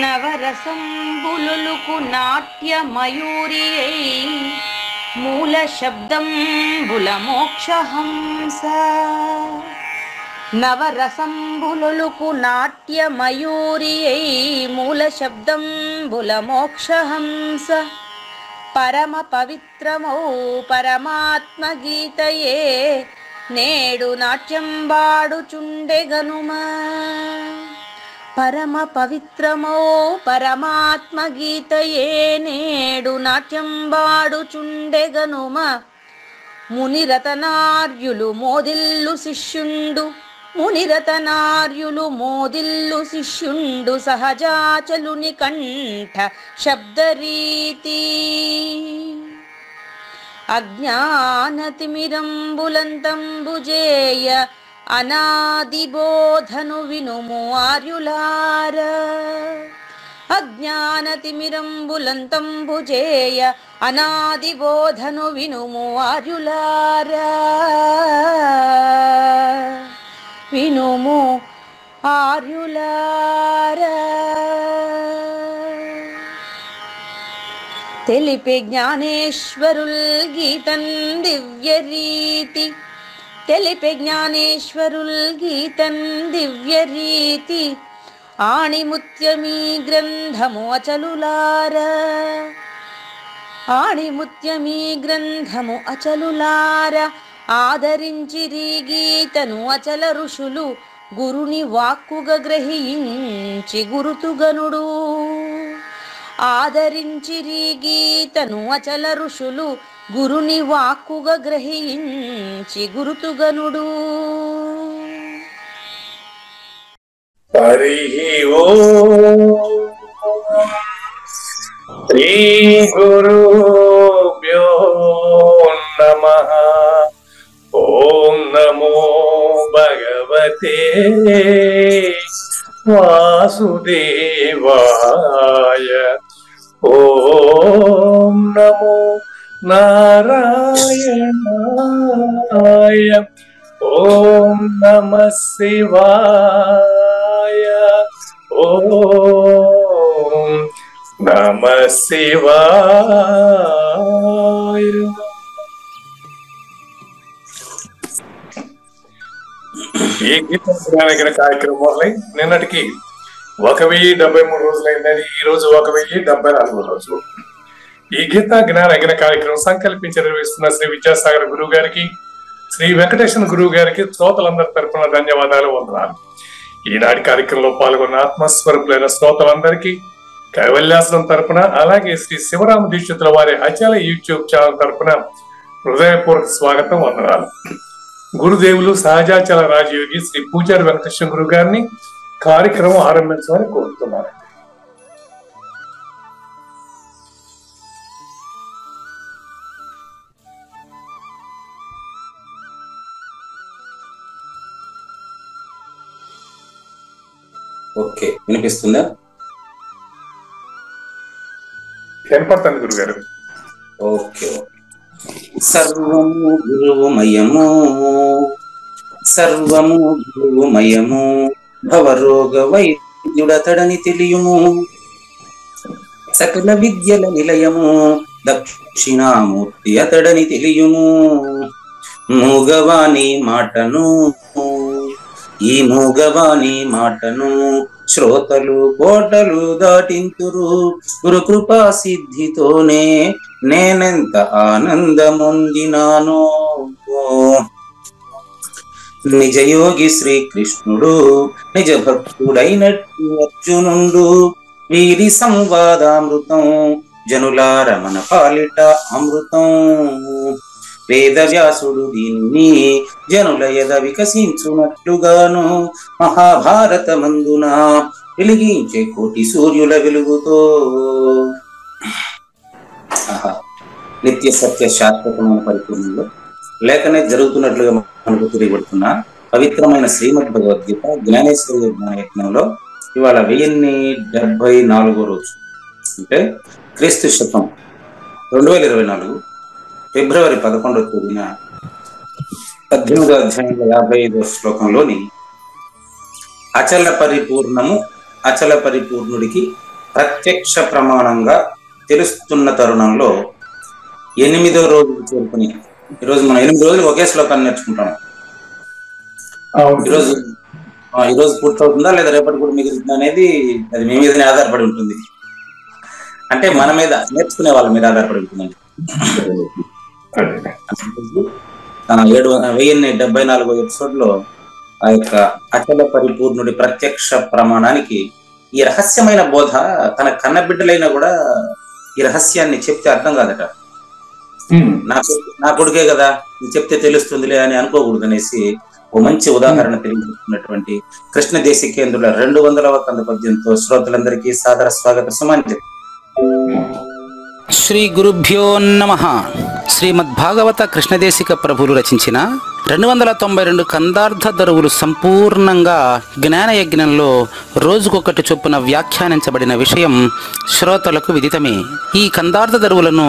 నవరసంబులుకు నాట్య మయూరియై మూల శబ్దంబుల మోక్షహంస. నవరసంబులుకు నాట్య మయూరియై మూల శబ్దంబుల మోక్షహంస. పరమ పవిత్రమౌ పరమాత్మ గీతయే నేడు నాట్యం బాడుచుండెగనుమా. పరమ పవిత్రమౌ పరమాత్మ గీతయే నేడు నాట్యం బాడుచుండెగనుమ. మునిరతనార్యులు మోదిల్లు శిష్యుండు, మునిరతనార్యులు మోదిల్లు శిష్యుండు సహజాచలుని కంఠ శబ్దరీతి. అజ్ఞానతిమిరంబులంతంబుజేయ అనాదిబోధను వినుము ఆర్యులార. అజ్ఞానతిమిరంబులంతంబుజేయ అనాదిబోధను వినుము ఆర్యులార. వినుము ఆర్యులార. తెలిపే జ్ఞానేశ్వరుల్ గీతన్ దివ్య రీతి. తెలిపే జ్ఞానేశ్వరుల్ గీతన్ దివ్య రీతి. ఆణిముత్యమీ గ్రంథము అచలులార. ఆణిముత్యమీ గ్రంథము అచలులార. ఆదరించిరి గీతను అచల ఋషులు గురుని వాక్కుగా గ్రహించి గురుతుగనుడు. ఆదరించిరి గీతను అచల ఋషులు గురుని వాక్కుగా గ్రహించి గురుతుగనుడు. హరి ఓం శ్రీ గురుభ్యో నమః. ఓం నమో భగవతే వాసుదేవాయ. ఓం నమో నారాయణాయ. ఓం నమః శివాయ. ఓం నమః శివాయ. ఈ గీత కార్యక్రమం మొదలై నిన్నటికి 1073 రోజులైందని, ఈ రోజు 1074 రోజు. ఈ గీతా జ్ఞాన యజ్ఞ కార్యక్రమం సంకల్పించి నిర్వహిస్తున్న శ్రీ విద్యాసాగర్ గురువు గారికి, శ్రీ వెంకటేశ్వర గురువు గారికి శ్రోతలందరి తరపున ధన్యవాదాలు, వందనాలు. ఈనాటి కార్యక్రమంలో పాల్గొన్న ఆత్మస్వరూపులైన శ్రోతలందరికీ కైవల్యాసనం తరపున, అలాగే శ్రీ శివరామ దీక్షితుల వారి అచల యూట్యూబ్ ఛానల్ తరపున హృదయపూర్వక స్వాగతం, వందనాలు. గురుదేవులు సహజాచల రాజయోగి శ్రీ పూజారి వెంకటేశ్వర గురువు గారిని కార్యక్రమం ఆరంభించమని కోరుతున్నారు. ఓకే, వినిపిస్తుందా? కనపడుతుంది గురుగారు. ఓకే. సర్వము గురువుమయము, సర్వము గురువుమయము, భవరోగ వైద్యుడతడని తెలియుము. సకల విద్యల నిలయము, దక్షిణామూర్తి అతడని తెలియుము. మూగవాణి మాటను, ఈ మూగవాణి మాటను శ్రోతలు కోటలు దాటింతురు. గురు కృపా సిద్ధితోనే నేనెంత ఆనందమొందినానో. నిజయోగి శ్రీకృష్ణుడు నిజ భక్తుడైనట్టు అర్జునుండు. వీరి సంవాదామృతం జనులార మన పాలిట అమృతం. వేదవ్యాసుడు దీన్ని జనుల ఎద వికసించునట్లుగాను మహాభారతమందున వెలిగించే కోటి సూర్యుల వెలుగుతో. నిత్య సత్య శాశ్వతమైన పరిపూర్ణంలో లేఖనే జరుగుతున్నట్లుగా మనకు తెలియబడుతున్న పవిత్రమైన శ్రీమద్ భగవద్గీత జ్ఞానేశ్వర యజ్ఞంలో ఇవాళ 1074వ రోజు, అంటే క్రీస్తు శకం 2024 ఫిబ్రవరి 11వ తేదీన 18వ అధ్యాయంలో 55వ శ్లోకంలోని అచల పరిపూర్ణము అచల పరిపూర్ణుడికి ప్రత్యక్ష ప్రమాణంగా తెలుస్తున్న తరుణంలో 8వ రోజుకు చేరుకుని, ఈరోజు మనం 8 రోజులు ఒకే శ్లోకాన్ని నేర్చుకుంటాం. ఈరోజు పూర్తవుతుందా లేదా రేపటి కూడా మిగులుతుందా అనేది అది మీ మీదనే ఆధారపడి ఉంటుంది. అంటే మన మీద, నేర్చుకునే వాళ్ళ మీద ఆధారపడి ఉంటుందండి. 1074 ఎపిసోడ్లో ఆ యొక్క అచల పరిపూర్ణుడి ప్రత్యక్ష ప్రమాణానికి ఈ రహస్యమైన బోధ తన కన్నబిడ్డలైనా కూడా ఈ రహస్యాన్ని చెప్తే అర్థం కాదట. నా కొడుకే కదా, చెప్తే తెలుస్తుందిలే అని అనుకోకూడదు అనేసి ఓ మంచి ఉదాహరణ తెలియజేస్తున్నటువంటి కృష్ణ దేశికేంద్రుల 200వ కంద పద్యంతో శ్రోతలందరికీ సాదర స్వాగత సుమాంజలి. శ్రీ గురుభ్యో నమః. శ్రీమద్భాగవత కృష్ణదేశిక ప్రభులు రచించిన 292 కందార్థ దరువులు సంపూర్ణంగా జ్ఞానయజ్ఞంలో రోజుకొకటి చొప్పున వ్యాఖ్యానించబడిన విషయం శ్రోతలకు విదితమే. ఈ కందార్థ దరువులను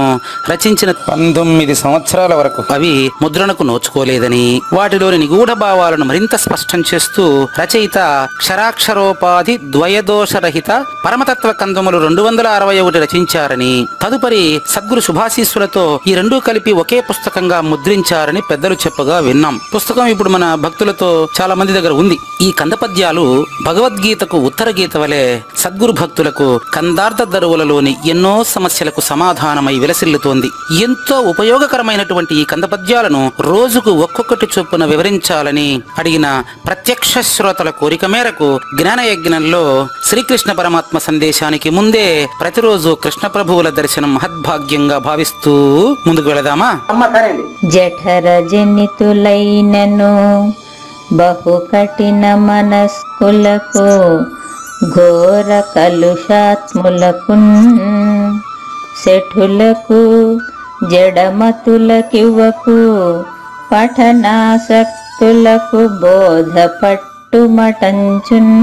రచించిన 19 సంవత్సరాల వరకు అవి ముద్రణకు నోచుకోలేదని, వాటిలోని నిగూఢ భావాలను మరింత స్పష్టం చేస్తూ రచయిత క్షరాక్షరోపాధి ద్వయదోషరహిత పరమతత్వ కందములు 261 రచించారని, తదుపరి సద్గురు శుభాశీస్సులతో ఈ రెండూ కలిపి ఒకే పుస్తకంగా ముద్రించారని పెద్దలు చెప్పగా విన్నాం. పుస్తకం ఇప్పుడు మన భక్తులతో చాలా మంది దగ్గర ఉంది. ఈ కందపద్యాలు భగవద్గీతకు ఉత్తర గీత వలె సద్గురు భక్తులకు కందార్థ దరువులలోని ఎన్నో సమస్యలకు సమాధానమై విలసిల్లుతోంది. ఎంతో ఉపయోగకరమైనటువంటి ఈ కందపద్యాలను రోజుకు ఒక్కొక్కటి చొప్పున వివరించాలని అడిగిన ప్రత్యక్ష శ్రోతల కోరిక మేరకు జ్ఞానయజ్ఞంలో శ్రీకృష్ణ పరమాత్మ సందేశానికి ముందే ప్రతిరోజు కృష్ణ ప్రభువుల దర్శనం మహద్భాగ్యంగా భావిస్తూ ముందుకు వెళదామా? జఠర జనితులైనను బహు కఠిన మనస్కులకు ఘోర కలుషాత్ములకు శఠులకు జడమతులకివ్వకు పఠనాసక్తులకు బోధ పట్టుమటంచున్.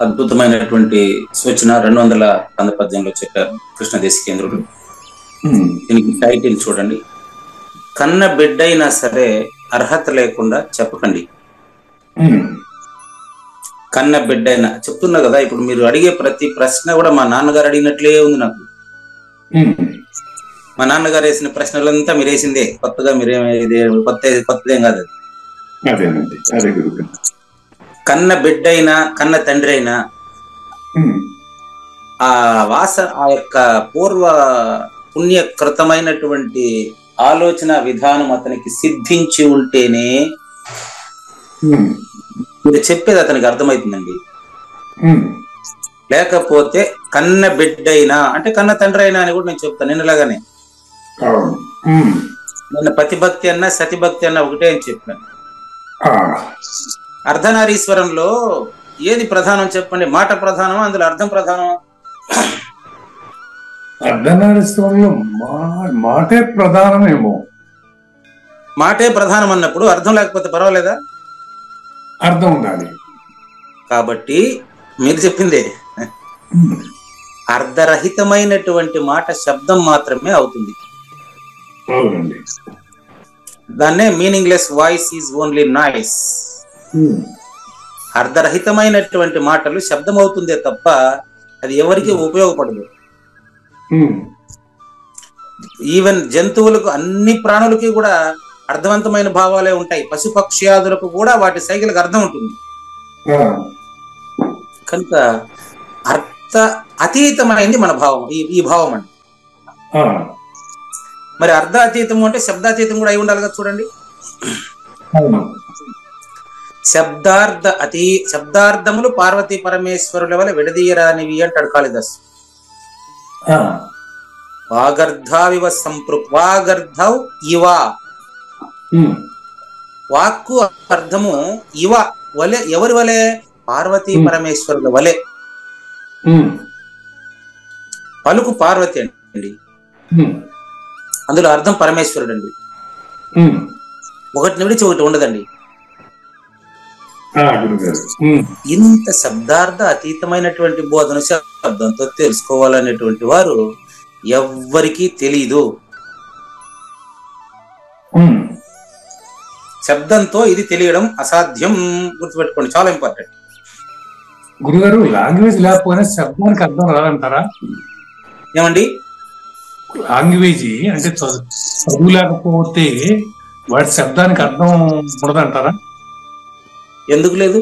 అద్భుతమైనటువంటి సూచన 200 కంద పద్యంలో చెప్పారు కృష్ణ దేశికేంద్రుడు. దీనికి టైటిల్ చూడండి, కన్న బిడ్డైనా సరే అర్హత లేకుండా చెప్పకండి. కన్న బిడ్డైనా చెప్తున్నా కదా, ఇప్పుడు మీరు అడిగే ప్రతి ప్రశ్న కూడా మా నాన్నగారు అడిగినట్లే ఉంది నాకు. మా నాన్నగారు వేసిన ప్రశ్నలంతా మీరు వేసిందే, కొత్తగా కొత్తదేం కాదు అది. కన్న బిడ్డైనా కన్న తండ్రి అయినా ఆ యొక్క పూర్వ పుణ్యకృతమైనటువంటి ఆలోచన విధానం అతనికి సిద్ధించి ఉంటేనే మీరు చెప్పేది అతనికి అర్థమవుతుందండి. లేకపోతే కన్న బిడ్డైనా అంటే కన్న తండ్రి అయినా అని కూడా నేను చెప్తాను. నిన్నలాగానే నిన్న పతిభక్తి అన్నా సతిభక్తి అన్నా ఒకటే అని చెప్పాను. అర్ధనారీశ్వరంలో ఏది ప్రధానం చెప్పండి? మాట ప్రధానమా, అందులో అర్థం ప్రధానమా? అర్ధనారీశ్వరంలో మాటే ప్రధానమేమో. మాటే ప్రధానం అన్నప్పుడు అర్థం లేకపోతే పర్వాలేదా? అర్థం ఉండాలి. కాబట్టి మీరు చెప్పిందే అర్ధరహితమైనటువంటి మాట శబ్దం మాత్రమే అవుతుంది. దాన్నే meaningless voice is only noise. అర్ధరహితమైనటువంటి మాటలు శబ్దం అవుతుందే తప్ప అది ఎవరికి ఉపయోగపడదు. ఈవెన్ జంతువులకు, అన్ని ప్రాణులకి కూడా అర్థవంతమైన భావాలే ఉంటాయి. పశుపక్ష్యాదులకు కూడా వాటి సైకిల్కి అర్థం ఉంటుంది. కనుక అర్థ అతీతమైంది మన భావం, ఈ భావం అండి. మరి అర్ధ అతీతం అంటే శబ్దాతీతం కూడా అయి ఉండాలి కదా. చూడండి, శబ్దార్థములు పార్వతీ పరమేశ్వరుల వల్ల విడదీయరానివి అంటాడు కాళిదాస్. వాగర్ధావివ వాగర్ధౌ ఇవ, వాక్కు అర్థము ఇవ వలె, ఎవరి వలె? పార్వతీ పరమేశ్వరుల వలె. పలుకు పార్వతి అండి, అందులో అర్థం పరమేశ్వరుడు అండి. ఒకటి విడిచి ఒకటి ఉండదండి. ఇంత శబ్దార్థ అతీతమైనటువంటి బోధన శబ్దంతో తెలుసుకోవాలనేటువంటి వారు ఎవ్వరికీ తెలీదు. శబ్దంతో ఇది తెలియడం అసాధ్యం, గుర్తుపెట్టుకోండి, చాలా ఇంపార్టెంట్. గురుగారు లాంగ్వేజ్ లేకపోయినా శబ్దానికి అర్థం రాదంటారా? ఏమండి? లాంగ్వేజ్ అంటే చదువు లేకపోతే వాటి శబ్దానికి అర్థం ఉండదంటారా? ఎందుకు లేదు?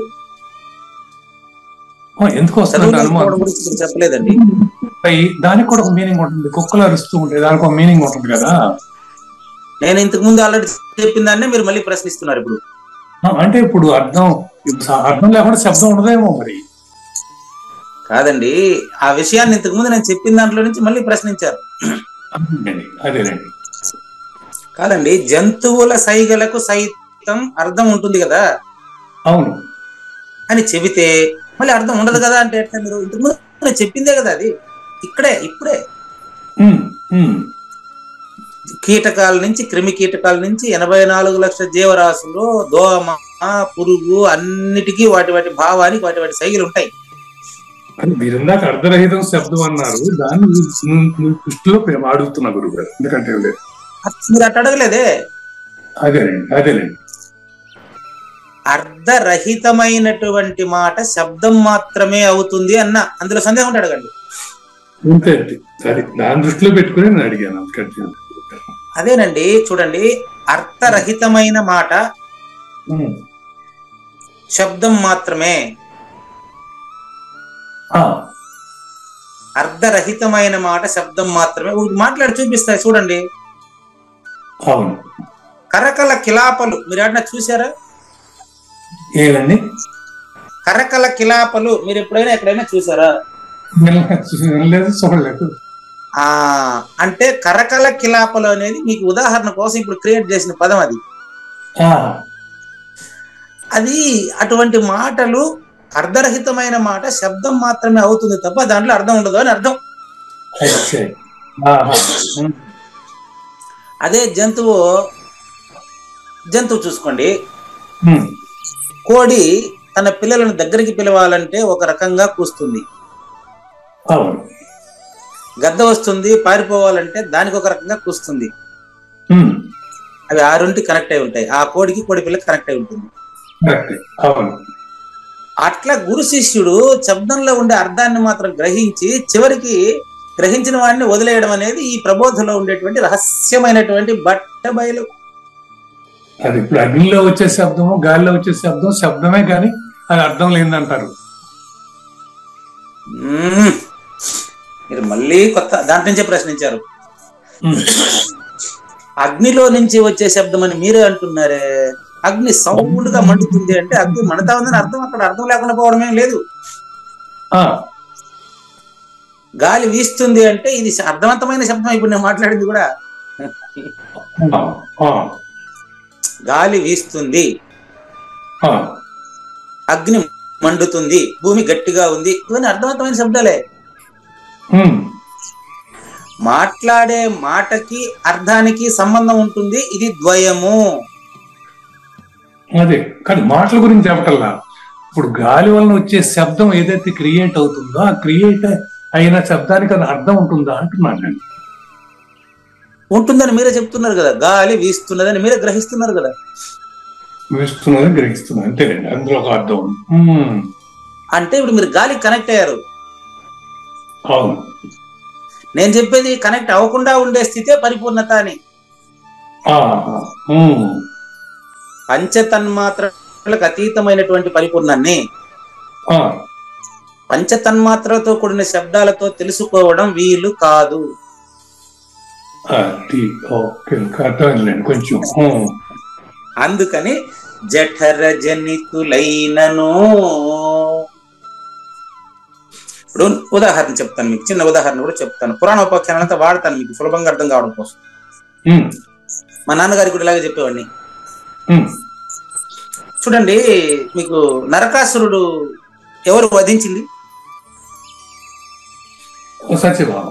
ఎందుకు వస్తుంది అనుమానం? చెప్పలేదండి. దానికి కూడా ఒక మీనింగ్ ఉంటుంది. కుక్కలు అరుస్తూ ఉంటాయి, దానికి ఒక మీనింగ్ ఉంటుంది కదా. నేను ఇంతకు ముందు ఆల్రెడీ చెప్పిన దాన్ని మీరు మళ్ళీ ప్రశ్నిస్తున్నారు ఇప్పుడు. అంటే ఇప్పుడు అర్థం లేకుండా శబ్దం ఉండదేమో మరి. కాదండి, ఆ విషయాన్ని ఇంతకు ముందు నేను చెప్పిన దాంట్లో నుంచి మళ్ళీ ప్రశ్నించారు. అదేనండి. కాదండి, జంతువుల సైగలకు సైతం అర్థం ఉంటుంది కదా. అవును అని చెబితే మళ్ళీ అర్థం ఉండదు కదా అంటే ఎట్లా? మీరు ఇంతకు ముందు నేను చెప్పిందే కదా అది. ఇప్పుడే కీటకాల నుంచి, క్రిమి కీటకాల నుంచి 84 లక్షల జీవరాశులు, దోమ, పురుగు, అన్నిటికీ వాటి భావానికి వాటి సైగలు ఉంటాయి. మీరు ఇందాక అర్ధరహితం శబ్దం అన్నారు, దాన్ని దృష్టిలో అడుగుతున్నా గురువు గారు. ఎందుకంటే మీరు అట్ట అడగలేదే. అదేనండి. అర్ధరహితమైనటువంటి మాట శబ్దం మాత్రమే అవుతుంది అన్న, అందులో సందేహం ఉంటే అడగండి. అంతే సరే, దాని దృష్టిలో పెట్టుకుని నేను అడిగాను. అదేనండి, చూడండి, అర్థరహితమైన మాట శబ్దం మాత్రమే. అర్ధరహితమైన మాట శబ్దం మాత్రమే. మాట్లాడి చూపిస్తాయి చూడండి. అవును. కరకల కిలాపలు మీరు ఎప్పుడైనా చూసారా? ఏదండి కరకల కిలాపలు మీరు ఎప్పుడైనా ఎక్కడైనా చూసారా? చూడలేదు. అంటే కరకల కిలాపలు అనేది మీకు ఉదాహరణ కోసం ఇప్పుడు క్రియేట్ చేసిన పదం అది. అది అటువంటి మాటలు అర్ధరహితమైన మాట శబ్దం మాత్రమే అవుతుంది తప్ప దాంట్లో అర్థం ఉండదు అని అర్థం. అదే జంతువు చూసుకోండి. కోడి తన పిల్లలను దగ్గరికి పిలవాలంటే ఒక రకంగా కూస్తుంది. గద్ద వస్తుంది పారిపోవాలంటే దానికి ఒక రకంగా కూస్తుంది. అవి ఆరుంటి కనెక్ట్ అయి ఉంటాయి. ఆ కోడికి కోడి పిల్లకి కనెక్ట్ అయి ఉంటుంది. అట్లా గురు శిష్యుడు శబ్దంలో ఉండే అర్థాన్ని మాత్రం గ్రహించి చివరికి గ్రహించిన వాడిని వదిలేయడం అనేది ఈ ప్రబోధంలో ఉండేటువంటి రహస్యమైనటువంటి బట్టబయలు. అది ఇప్పుడు అగ్నిలో వచ్చే శబ్దము, గాలిలో వచ్చే శబ్దమే కానీ అది అర్థం లేదంటారు. మీరు మళ్ళీ కొత్త దాంట్ నుంచే ప్రశ్నించారు. అగ్నిలో నుంచి వచ్చే శబ్దం అని మీరే అంటున్నారే. అగ్ని సౌండ్ గా మండుతుంది అంటే అగ్ని మండుతా ఉందని అర్థం. అక్కడ అర్థం లేకుండా పోవడం ఏం లేదు. గాలి వీస్తుంది అంటే ఇది అర్థవంతమైన శబ్దం. ఇప్పుడు నేను మాట్లాడింది కూడా గాలి వీస్తుంది, అగ్ని మండుతుంది, భూమి గట్టిగా ఉంది, ఇవన్నీ అర్థవంతమైన శబ్దాలే. మాట్లాడే మాటకి అర్థానికి సంబంధం ఉంటుంది. ఇది ద్వయము. అదే కానీ మాటల గురించి చెప్పటల్లా. ఇప్పుడు గాలి వలన వచ్చే శబ్దం ఏదైతే క్రియేట్ అవుతుందో ఆ క్రియేట్ అయిన శబ్దానికి అది అర్థం ఉంటుందా అంటున్నాను నేను. ఉంటుందని మీరే చెప్తున్నారు కదా. గాలి వీస్తున్నదని మీరే గ్రహిస్తున్నారు కదా. వీస్తున్నదని గ్రహిస్తున్నారు అంతేనండి, అందులో ఒక అర్థం. అంటే ఇప్పుడు మీరు గాలి కనెక్ట్ అయ్యారు. అవును. నేను చెప్పేది కనెక్ట్ అవ్వకుండా ఉండే స్థితే పరిపూర్ణత అని. పంచతన్మాత్రలకు అతీతమైనటువంటి పరిపూర్ణాన్ని పంచతన్మాత్రలతో కూడిన శబ్దాలతో తెలుసుకోవడం వీలు కాదు. కొంచెం అందుకని జఠర జనితులైనను. ఇప్పుడు ఉదాహరణ చెప్తాను మీకు, చిన్న ఉదాహరణ కూడా చెప్తాను. పురాణోపాఖ్యానంతా వాడతాను మీకు సులభంగా అర్థం కావడం కోసం. మా నాన్నగారికి కూడా ఇలాగే చెప్పేవాడిని. చూడండి, మీకు నరకాసురుడు ఎవరు వధించింది? సత్యభామ.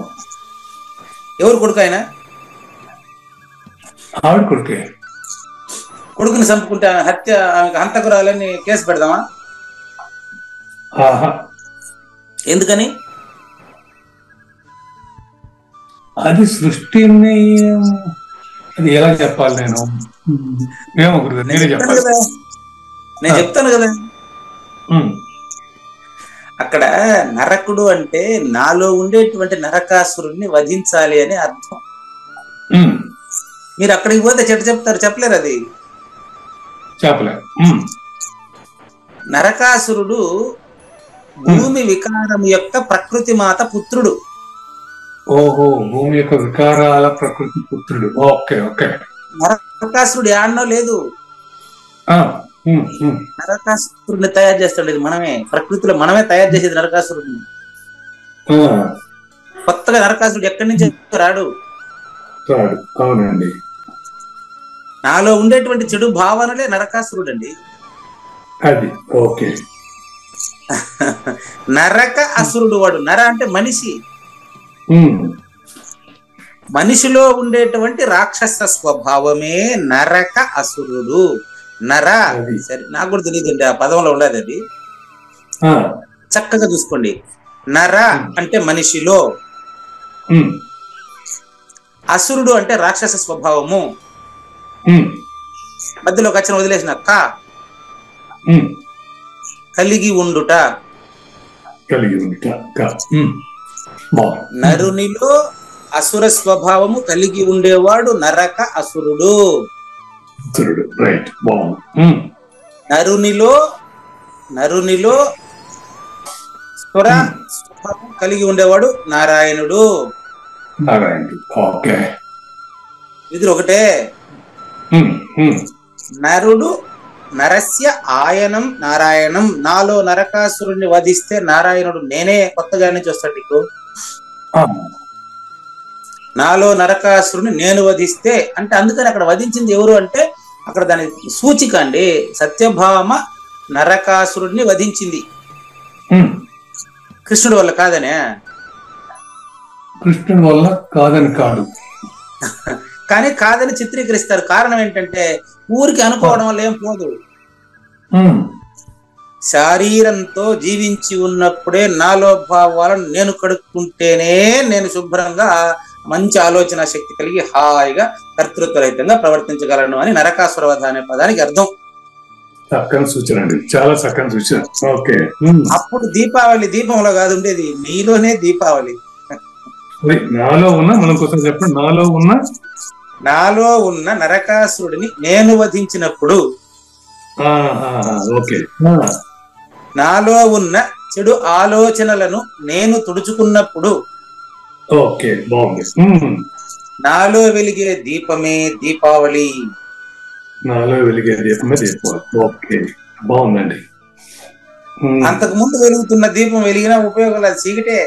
ఎవరు కొడుకు ఆయన? ఆవిడ కొడుకే. కొడుకుని చంపుకుంటే హత్య హంతకురాలని కేసు పెడదామా? ఎందుకని? అది సృష్టిని అది ఎలా చెప్పాలి? ఏమో నేను చెప్తాను కదా. అక్కడ నరకుడు అంటే నాలో ఉండేటువంటి నరకాసురుణ్ణి వధించాలి అని అర్థం. మీరు అక్కడికి పోతే చెప్తారు, చెప్పలేరు అది. నరకాసురుడు భూమి వికారం యొక్క ప్రకృతి మాత పుత్రుడు. ఓహో, భూమి యొక్క వికారాల ప్రకృతి పుత్రుడు. Okay okay. నరకాసురుడు యాడనో లేదు, నరకాసురుడిని తయారు చేస్తాడు మనమే, ప్రకృతిలో మనమే తయారు చేసేది నరకాసురుడిని. కొత్తగా నరకాసురుడు ఎక్కడి నుంచి రాడు. అవునండి. నాలో ఉండేటువంటి చెడు భావనలే నరకాసురుడు అండి. అది ఓకే. నరక అసురుడు వాడు. నర అంటే మనిషి, మనిషిలో ఉండేటువంటి రాక్షస స్వభావమే నరక అసురుడు. నర సరే, నాకు కూడా తెలియదండి ఆ పదంలో ఉండదు అది, చక్కగా చూసుకోండి. నర అంటే మనిషిలో, అసురుడు అంటే రాక్షస స్వభావము. మధ్యలో ఒక అక్షరం వదిలేసిన క, కలిగి ఉండుట. నరునిలో అసుర స్వభావము కలిగి ఉండేవాడు నరక అసురుడు. నరునిలో సుర స్వభావం కలిగి ఉండేవాడు నారాయణుడు. ఇది ఒకటే. నరుడు నరస్య ఆయనం నారాయణం. నాలో నరకాసురుణ్ణి వధిస్తే నారాయణుడు నేనే. కొత్తగా నుంచి వస్తాడు నీకు. నాలో నరకాసురుని నేను వధిస్తే అంటే, అందుకని అక్కడ వధించింది ఎవరు అంటే అక్కడ దాని సూచిక అండి. సత్యభామ నరకాసురుడిని వధించింది, కృష్ణుడి వల్ల కాదనే. కృష్ణుడి వల్ల కాదని కాదు, కానీ కాదని చిత్రీకరిస్తారు. కారణం ఏంటంటే ఊరికి అనుకోవడం వల్ల ఏం పోదు. శారీరంతో జీవించి ఉన్నప్పుడే నాలో భావాలను నేను కడుక్కుంటేనే నేను శుభ్రంగా మంచి ఆలోచన శక్తి కలిగి హాయిగా కర్తృత్వరహితంగా ప్రవర్తించగలను అని నరకాసురవధ అనే పదానికి అర్థం. చక్కని సూచన అండి, చాలా చక్కని సూచన. ఓకే. అప్పుడు దీపావళి దీపంలో కాదు ఉండేది, నీలోనే దీపావళి. నాలో ఉన్న, మనం కోసం చెప్పండి, నాలో ఉన్న నరకాసురుడిని నేను వధించినప్పుడు, నాలో ఉన్న చెడు ఆలోచనలను నేను తుడుచుకున్నప్పుడు, ఓకే బాగుంది, నాలో వెలిగే దీపమే దీపావళి. నాలో వెలిగే దీపమే దీపావళి. ఓకే బాగుందండి. అంతకు ముందు వెలుగుతున్న దీపం వెలిగినా ఉపయోగం లేదు, చీకటే.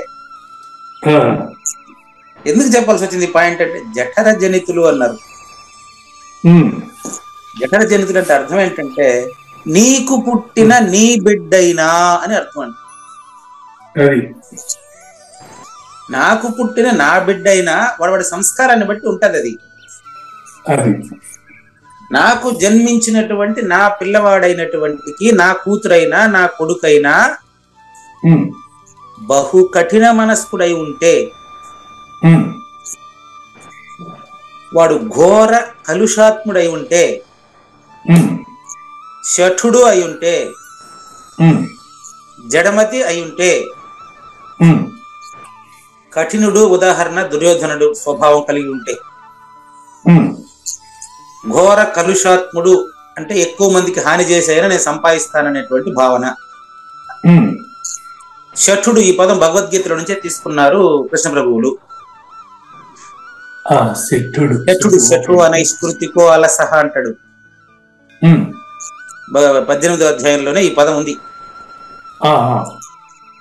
ఎందుకు చెప్పాల్సి వచ్చింది పాయింట్ అంటే జఠర జనితులు అన్నారు. జఠర జనితులు అంటే అర్థం ఏంటంటే నీకు పుట్టిన నీ బిడ్డైనా అని అర్థం అండి. నాకు పుట్టిన నా బిడ్డ అయినా వాడి సంస్కారాన్ని బట్టి ఉంటది అది. నాకు జన్మించినటువంటి నా పిల్లవాడైనటువంటికి నా కూతురైనా నా కొడుకైనా బహు కఠిన మనస్కుడై ఉంటే, వాడు ఘోర కలుషాత్ముడై ఉంటే, శఠుడు అయి ఉంటే, జడమతి అయి ఉంటే, కఠినుడు ఉదాహరణ దుర్యోధనుడు స్వభావం కలిగి ఉంటే, ఘోర కలుషాత్ముడు అంటే ఎక్కువ మందికి హాని చేసేయని నేను సంపాదిస్తాననేటువంటి భావన. శఠుడు ఈ పదం భగవద్గీతలో నుంచే తీసుకున్నారు కృష్ణ ప్రభువులు. శఠు అనైస్కృతికో అలసహ అంటాడు. 18వ అధ్యాయంలోనే ఈ పదం ఉంది.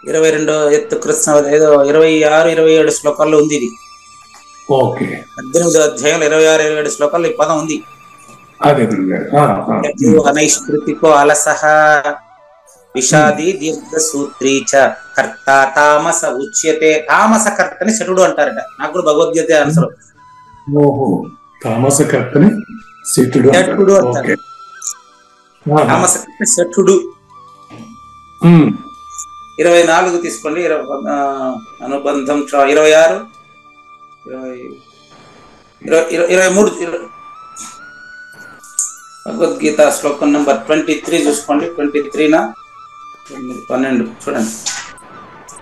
22 ఎత్తు కృష్ణ ఏదో 26-27 శ్లోకాల్లో ఉంది ఇది. 18వ అధ్యాయంలో 26-27 శ్లోకాల్లో ఈ పదం ఉంది. అనైస్కృతికో అలసహ విషాది దీర్ఘ సూత్రీచ కర్త తామస ఉచ్యతే. తామస కర్తని శఠుడు అంటారట. నాకు కూడా భగవద్గీత ఆన్సర్. తామస కర్తని శఠుడు అంటారు. తామస కర్త శఠుడు. 24 తీసుకోండి, అనుబంధం 26, 23 భగవద్గీత శ్లోకం నంబర్ 23 చూసుకోండి. 23 12 చూడండి.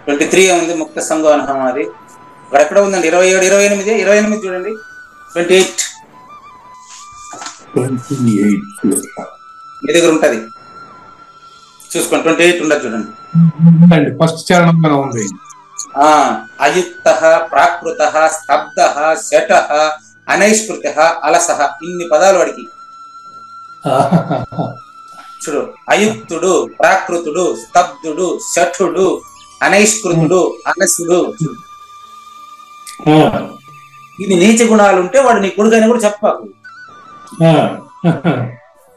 23 ఉంది ముక్త సంగోహనం. అది ఎక్కడ ఉందండి? 27, 28 చూడండి. 28 మీ దగ్గర ఉంటది, చూసుకోండి. 28 ఉండదు చూడండి. ఫస్ట్ చరణంలో ఉంది. అయుక్త, ప్రాకృత, స్తబ్ద, శట, అనైష్కృత, అలస. ఇన్ని పదాలు వాడికి. చూడు, అయుక్తుడు, ప్రాకృతుడు, స్తబ్దుడు, శఠుడు, అనైష్కృతుడు, అనసుడు. ఇది నీచ గుణాలు ఉంటే వాడు నీ కొడుకని కూడా చెప్పాకు.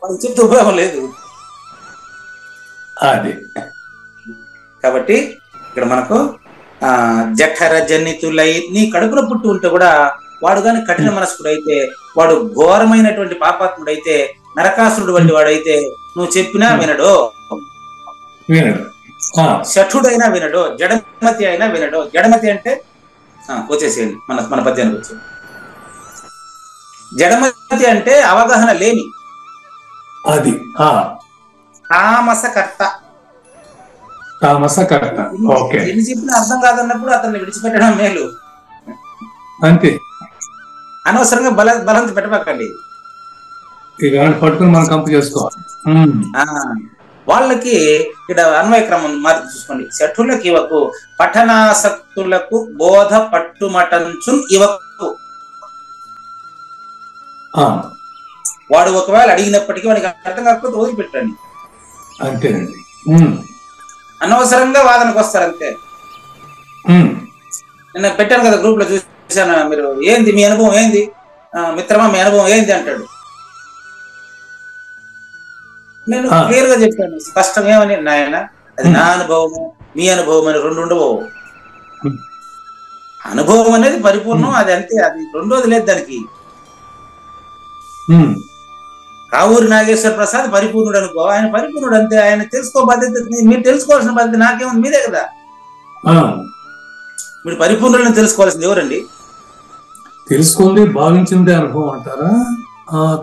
వాడు చెప్తే ఉపయోగం లేదు. కాబట్టి ఇక్కడ మనకు జఠర జనితులై, నీ కడుపులో పుట్టి ఉంటే కూడా వాడు కానీ కఠిన మనస్కుడు అయితే, వాడు ఘోరమైనటువంటి పాపాత్ముడైతే, నరకాసురుడు వంటి వాడైతే నువ్వు చెప్పినా వినడు. శఠుడైనా వినడు, జడమతి అయినా వినడు. జడమతి అంటే వచ్చేసేయండి మన పద్యానికి వచ్చి. జడమతి అంటే అవగాహన లేని, అది తామసకర్త. ఎన్ని చెప్పినా అర్థం కాదన్నప్పుడు అతన్ని విడిచిపెట్టడం మేలు. అంతే, అనవసరంగా బలంత పెట్టబాకండి. పట్టుకుని మనం కంపు చేసుకోవాలి. వాళ్ళకి ఇక్కడ అన్వయ క్రమం మార్చి చూసుకోండి. శఠులకి ఇవకు, పఠనాసక్తులకు బోధ పట్టుమటంచున్ ఇవకు. వాడు ఒకవేళ అడిగినప్పటికీ వాడికి అర్థం కాకపోతే వదిలిపెట్టండి. అంతేనండి. అనవసరంగా వాదనకు వస్తారు అంతే. నిన్న పెట్టాను కదా గ్రూప్ లో, చూసాను. మీరు ఏంది మీ అనుభవం ఏంది, మిత్రమా మీ అనుభవం ఏంది అంటాడు. నేను క్లియర్ గా చెప్పాను, స్పష్టం ఏమని, నాయన అది నా అనుభవము మీ అనుభవం అని రెండు ఉండవు. అనుభవం అనేది పరిపూర్ణం, అది అంతే, అది రెండోది లేదు దానికి. కావూరి నాగేశ్వర ప్రసాద్ పరిపూర్ణుడు అనుకో, ఆయన పరిపూర్ణుడు అంతే. ఆయన తెలుసుకో బాధ్యత, మీరు తెలుసుకోవాల్సిన బాధ్యత నాకేముంది, మీరే కదా. మీరు పరిపూర్ణులను తెలుసుకోవాల్సింది ఎవరండి? తెలుసుకోండి, భావించిందే అనుభవం అంటారా?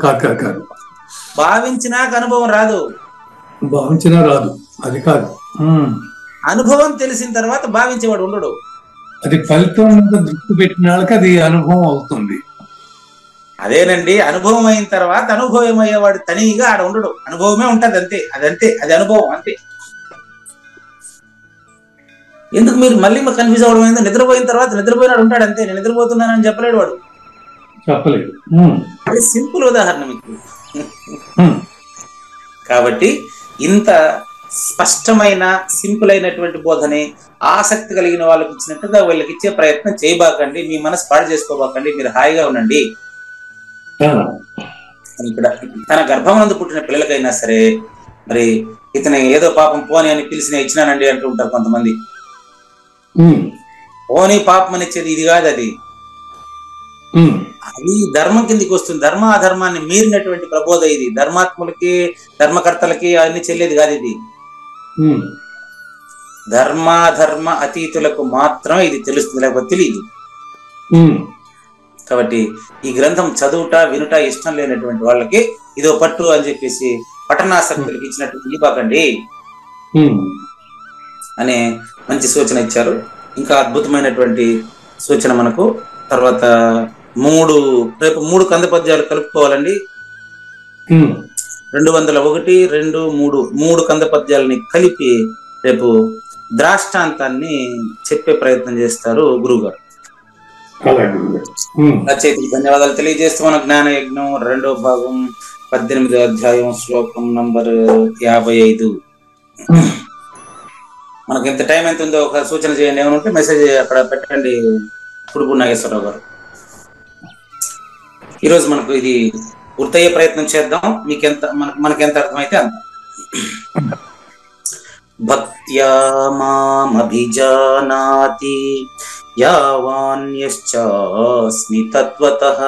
కాదు, భావించినాక అనుభవం రాదు. భావించినా రాదు, అది కాదు. అనుభవం తెలిసిన తర్వాత భావించేవాడు ఉండడు. అది ఫలితం దృష్టి పెట్టిన వాళ్ళకి అది అనుభవం అవుతుంది. అదేనండి, అనుభవం అయిన తర్వాత అనుభవం అయ్యేవాడు తనిగా ఆడ ఉండడు, అనుభవమే ఉంటది అంతే. అదంతే, అది అనుభవం అంతే. ఎందుకు మీరు మళ్ళీ కన్ఫ్యూజ్ అవ్వడం అయిందో? నిద్రపోయిన తర్వాత నిద్రపోయినాడు ఉంటాడు అంతే. నేను నిద్రపోతున్నానని చెప్పలేడు వాడు, చెప్పలేడు. అది సింపుల్ ఉదాహరణ మీకు. కాబట్టి ఇంత స్పష్టమైన సింపుల్ అయినటువంటి బోధనే ఆసక్తి కలిగిన వాళ్ళకి ఇచ్చినట్టుగా వీళ్ళకి ఇచ్చే ప్రయత్నం చేయబాకండి. మీ మనసు పాడు చేసుకోబాకండి, మీరు హాయిగా ఉండండి. ఇక్కడ తన గర్భమునందు పుట్టిన పిల్లలకైనా సరే, మరి ఇతని ఏదో పాపం పోని అని పిలిచిన ఇచ్చినానండి అంటూ ఉంటారు కొంతమంది. పోని పాపం అని ఇచ్చేది ఇది కాదు, అది అది ధర్మం కిందికి వస్తుంది. ధర్మ అధర్మాన్ని మీరినటువంటి ప్రబోధ ఇది. ధర్మాత్ములకి, ధర్మకర్తలకి అన్ని చెల్లేది కాదు ఇది. ధర్మాధర్మ అతీతులకు మాత్రమే ఇది తెలుస్తుంది, లేకపోతే తెలియదు. కాబట్టి ఈ గ్రంథం చదువుట వినుట ఇష్టం లేనటువంటి వాళ్ళకి ఇదో పట్టు అని చెప్పేసి పఠనాసక్తులకు ఇచ్చినట్టు ఇవ్వకండి అనే మంచి సూచన ఇచ్చారు. ఇంకా అద్భుతమైనటువంటి సూచన మనకు తర్వాత రేపు 3 కంద పద్యాలు కలుపుకోవాలండి. 201, 2, 3 కంద పద్యాలని కలిపి రేపు ద్రాష్టాంతాన్ని చెప్పే ప్రయత్నం చేస్తారు గురువు గారు. రచయితకి ధన్యవాదాలు తెలియజేస్తూ మన జ్ఞాన యజ్ఞం 2వ భాగం 18వ అధ్యాయం శ్లోకం నంబర్ 55. మనకి ఎంత టైం ఎంత ఉందో ఒక సూచన చేయండి. ఏమైనా ఉంటే మెసేజ్ అక్కడ పెట్టండి పుడుపు నాగేశ్వరరావు గారు. ఈరోజు మనకు ఇది పూర్తయ్యే ప్రయత్నం చేద్దాం. మనకెంత అర్థమైతే అంత. భక్త్యా మామభిజానాతి యావాన్యశ్చాస్మి తత్వతః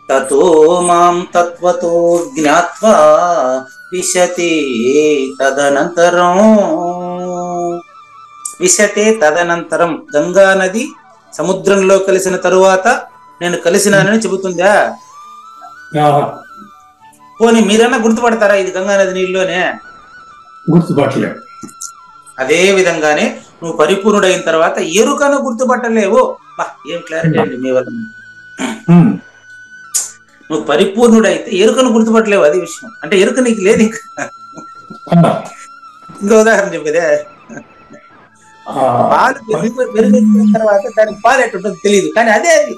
తతో మాం తత్వతో జ్ఞాత్వా విశతే తదనంతరం. గంగా నది సముద్రంలో కలిసిన తరువాత నేను కలిసినానని చెబుతుందా? పోనీ మీరన్నా గుర్తుపడతారా ఇది గంగా నది నీళ్ళలోనే? గుర్తుపట్టలేదు. అదే విధంగానే నువ్వు పరిపూర్ణుడైన తర్వాత ఎరుకను గుర్తుపట్టలేవు. ఏం క్లారిటీ అండి మీ వల్ల. నువ్వు పరిపూర్ణుడైతే ఎరుకను గుర్తుపట్టలేవు, అది విషయం. అంటే ఎరుక నీకు లేదు ఇంకా. ఇంకో ఉదాహరణ చెప్పేదే, పాలు పెరిగిన తర్వాత దానికి పాలు ఎట్టుంటుందో తెలియదు, కానీ అదే అది.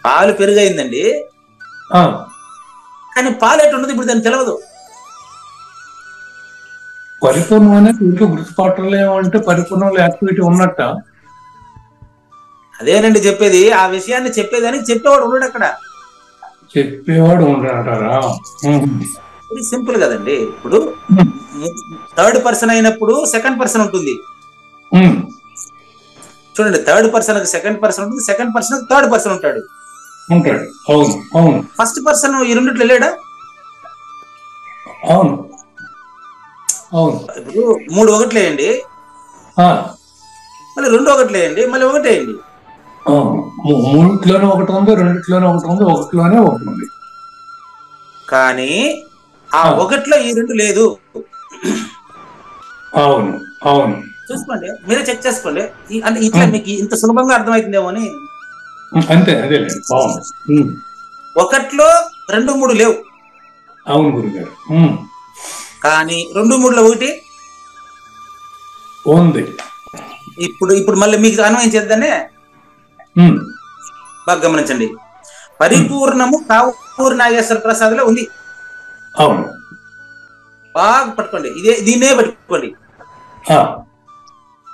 పాలు పెరుగైందండి, కానీ పాలు ఎట్టుంటుంది ఇప్పుడు దానికి తెలియదు. పరిపూర్ణమైన గుర్తుపట్టలేము అంటే పరిపూర్ణంలో యాక్టివిటీ ఉన్నట్ట. అదేనండి చెప్పేది. ఆ విషయాన్ని చెప్పేదానికి చెప్పేవాడు ఉండడు అక్కడ. చెప్పేవాడు ఉండడంటారా? ఇది సింపుల్ కదండి. ఇప్పుడు థర్డ్ పర్సన్ అయినప్పుడు సెకండ్ పర్సన్ ఉంటుంది చూడండి. థర్డ్ పర్సన్ సెకండ్ పర్సన్ ఉంటుంది, సెకండ్ పర్సన్ థర్డ్ పర్సన్ ఉంటాడు. ఫస్ట్ పర్సన్ ఈ రెండిట్లో లేడా? అవును. ఇప్పుడు 3 ఒకటి వేయండి, మళ్ళీ 2 ఒకటి వేయండి, మళ్ళీ 1 వేయండి. 3లోనే ఒకటి ఉంది, 2లోనే ఒకటి ఉంది, 1లోనే ఒకటి ఉంది. కానీ ఆ 1లో ఈ 2 లేదు. అవును అవును. చూసుకోండి, మీరే చెక్ చేసుకోండి. అంటే ఇట్లా మీకు ఇంత సులభంగా అర్థమవుతుందేమో అని. అంతే, అదే. బాగుంది. 1లో 2, 3 లేవు. అవును గురుగారు. కానీ 2, 3లో 1 ఉంది. ఇప్పుడు మళ్ళీ మీకు అన్వయం చేద్దానే. బాగా గమనించండి. పరిపూర్ణము కావూరి నాగేశ్వర ప్రసాద్లో ఉంది. అవును. బాగా పట్టుకోండి, దీన్నే పట్టుకోండి.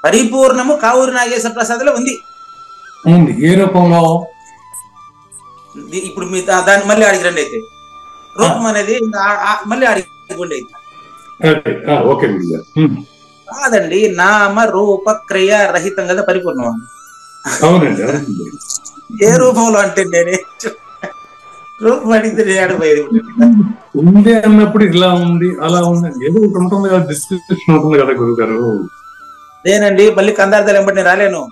పరిపూర్ణము కావూరి నాగేశ్వర ప్రసాద్లో ఉంది. ఏ రూపంలో? ఇప్పుడు మీ దాన్ని మళ్ళీ అడిగిరండి. అయితే రూపం అనేది మళ్ళీ అడిగిపోండి. అయితే కాదండి, నామ రూప క్రియ రహితం కదా పరిపూర్ణం. అవునండి. ఏ రూపంలో అంటే నేనే రూపం అడిగితే నేను అడిగిపోయేది. ఉంది అన్నప్పుడు ఇలా ఉంది, అలా ఉంది, ఏదో ఒకటి ఉంటుంది కదా, డిస్క్రిప్షన్ ఉంటుంది కదా గురుగారు. అదేనండి, మళ్ళీ కందార్థాలు ఎంబటి నేను రాలేను.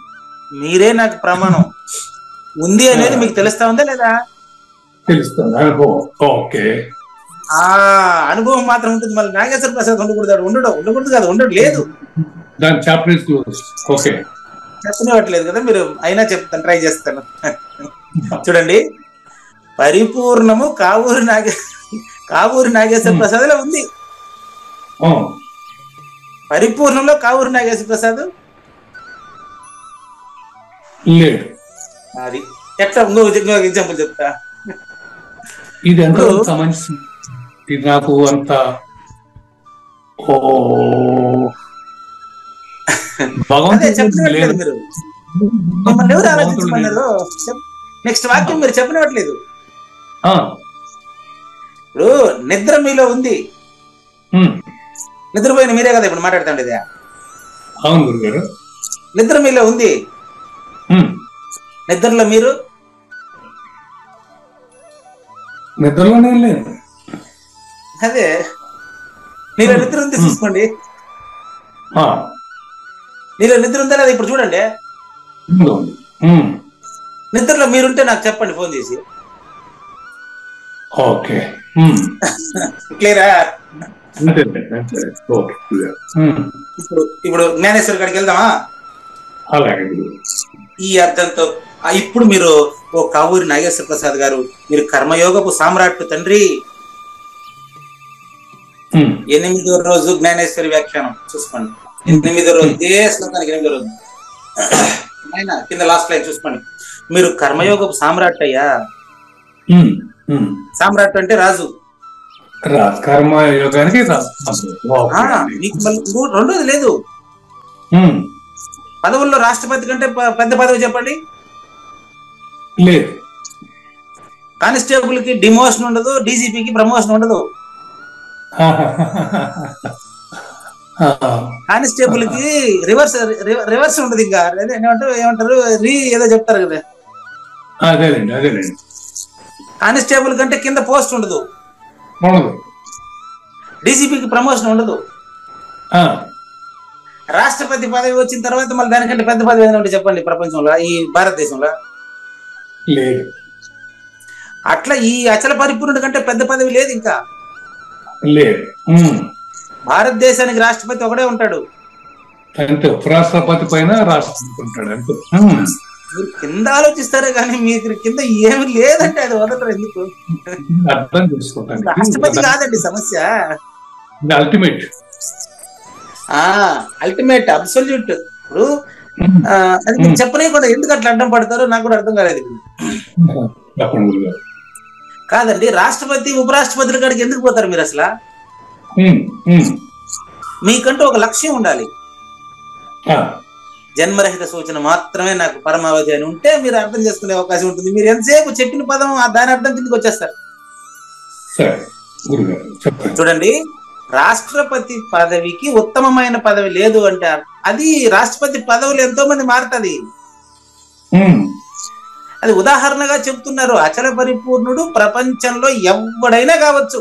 మీరే నాకు ప్రమాణం. ఉంది అనేది మీకు తెలుస్తా ఉందా లేదా? తెలుస్తుంది. ఓకే. ఆ అనుభవం మాత్రం ఉంటుంది. మళ్ళీ నాగేశ్వర ప్రసాద్ ఉండకూడదు కాదు, ఉండడు లేదు. దాని చాప్టర్ ఓకే చెప్పనివ్వట్లేదు కదా మీరు, అయినా చెప్తాను, ట్రై చేస్తాను. చూడండి, పరిపూర్ణము కావూరి నాగేశ్వర ప్రసాద్లో ఉంది. పరిపూర్ణంలో కావూరి నాగేశ్వర ప్రసాద్ లేదు. అది ఎట్లా? ఇంకో ఎగ్జాంపుల్ చెప్తా. ఇది ఎంత సంబంధించి ఇది నాకు అంత చెప్పనివ్వట్లేదు మీరు. మిమ్మల్ని ఎవరు ఆలోచించమన్నారు? నెక్స్ట్ వాక్యం మీరు చెప్పనివ్వట్లేదు. ఇప్పుడు నిద్ర మీలో ఉంది. నిద్రపోయిన మీరే కదా ఇప్పుడు మాట్లాడుతుండేది. అవును గురుగారు. నిద్ర మీలో ఉంది. నిద్రలో మీరు నిద్రలోనే లేదు. అదే నీలో నిద్ర ఉంది, చూసుకోండి. నీలో నిద్ర ఉందా లేదా ఇప్పుడు చూడండి. నిద్రలో మీరుంటే నాకు చెప్పండి ఫోన్ చేసి. ఓకే, క్లియరా? ఇప్పుడు జ్ఞానేశ్వర్ కాడికి వెళ్దామా? అలాగే. ఈ అర్థంతో ఇప్పుడు మీరు ఓ కావూరి నాగేశ్వర ప్రసాద్ గారు, మీరు కర్మయోగపు సామ్రాట్ తండ్రి. 8వ రోజు జ్ఞానేశ్వరి వ్యాఖ్యానం చూసుకోండి. 8వ రోజు, ఇదే శ్లోకానికి 8వ రోజు ఆయన కింద లాస్ట్ లైన్ చూసుకోండి. మీరు కర్మయోగపు సామ్రాట్ అయ్యా. సామ్రాట్ అంటే రాజు. కర్మయోగానికి మీకు మళ్ళీ రెండోది లేదు. పదవుల్లో రాష్ట్రపతి కంటే పెద్ద పదవి చెప్పండి. లేదు. కానిస్టేబుల్ కి డిమోషన్ ఉండదు, డీజీపీకి ప్రమోషన్ ఉండదు. కానిస్టేబుల్ కి రివర్స్ ఉండదు. ఇంకా ఏమంటారు ఏదో చెప్తారు కదా. కానిస్టేబుల్ కంటే కింద పోస్ట్ ఉండదు. డీజీపీకి ప్రమోషన్ ఉండదు. రాష్ట్రపతి పదవి వచ్చిన తర్వాత మళ్ళీ దానికంటే పెద్ద పదవి ఏదంటే చెప్పండి ప్రపంచంలో, ఈ భారతదేశంలో. లేదు. అట్లా ఈ అచల పరిపూర్ణుడి కంటే పెద్ద పదవి లేదు ఇంకా. లేదు. భారతదేశానికి రాష్ట్రపతి ఒకడే ఉంటాడు. అంటే ఉపరాష్ట్రపతి పైన రాష్ట్రపతి ఉంటాడు అంతే. మీరు కింద ఆలోచిస్తారే కానీ మీకు కింద ఏమి లేదంటే అది వదలరు. ఎందుకు? అర్థం చేసుకోవటానికి రాష్ట్రపతి కాదండి సమస్య. Ultimate ultimate absolute. ఇప్పుడు అది మీరు చెప్పలేకుండా ఎందుకు అట్లా అడ్డం పడతారో నాకు కూడా అర్థం కాలేదు. కాదండి, రాష్ట్రపతి ఉపరాష్ట్రపతుల కాడికి ఎందుకు పోతారు మీరు అసలు? మీకంటూ ఒక లక్ష్యం ఉండాలి. జన్మరహిత సూచన మాత్రమే నాకు పరమావధి అని ఉంటే మీరు అర్థం చేసుకునే అవకాశం ఉంటుంది. మీరు ఎంతసేపు చెప్పిన పదం దాని అర్థం కిందకి వచ్చేస్తారు. చూడండి, రాష్ట్రపతి పదవికి ఉత్తమమైన పదవి లేదు అంటే అది రాష్ట్రపతి పదవులు ఎంతో మంది మారుతుంది. అది ఉదాహరణగా చెప్తున్నారు. అచల పరిపూర్ణుడు ప్రపంచంలో ఎవడైనా కావచ్చు,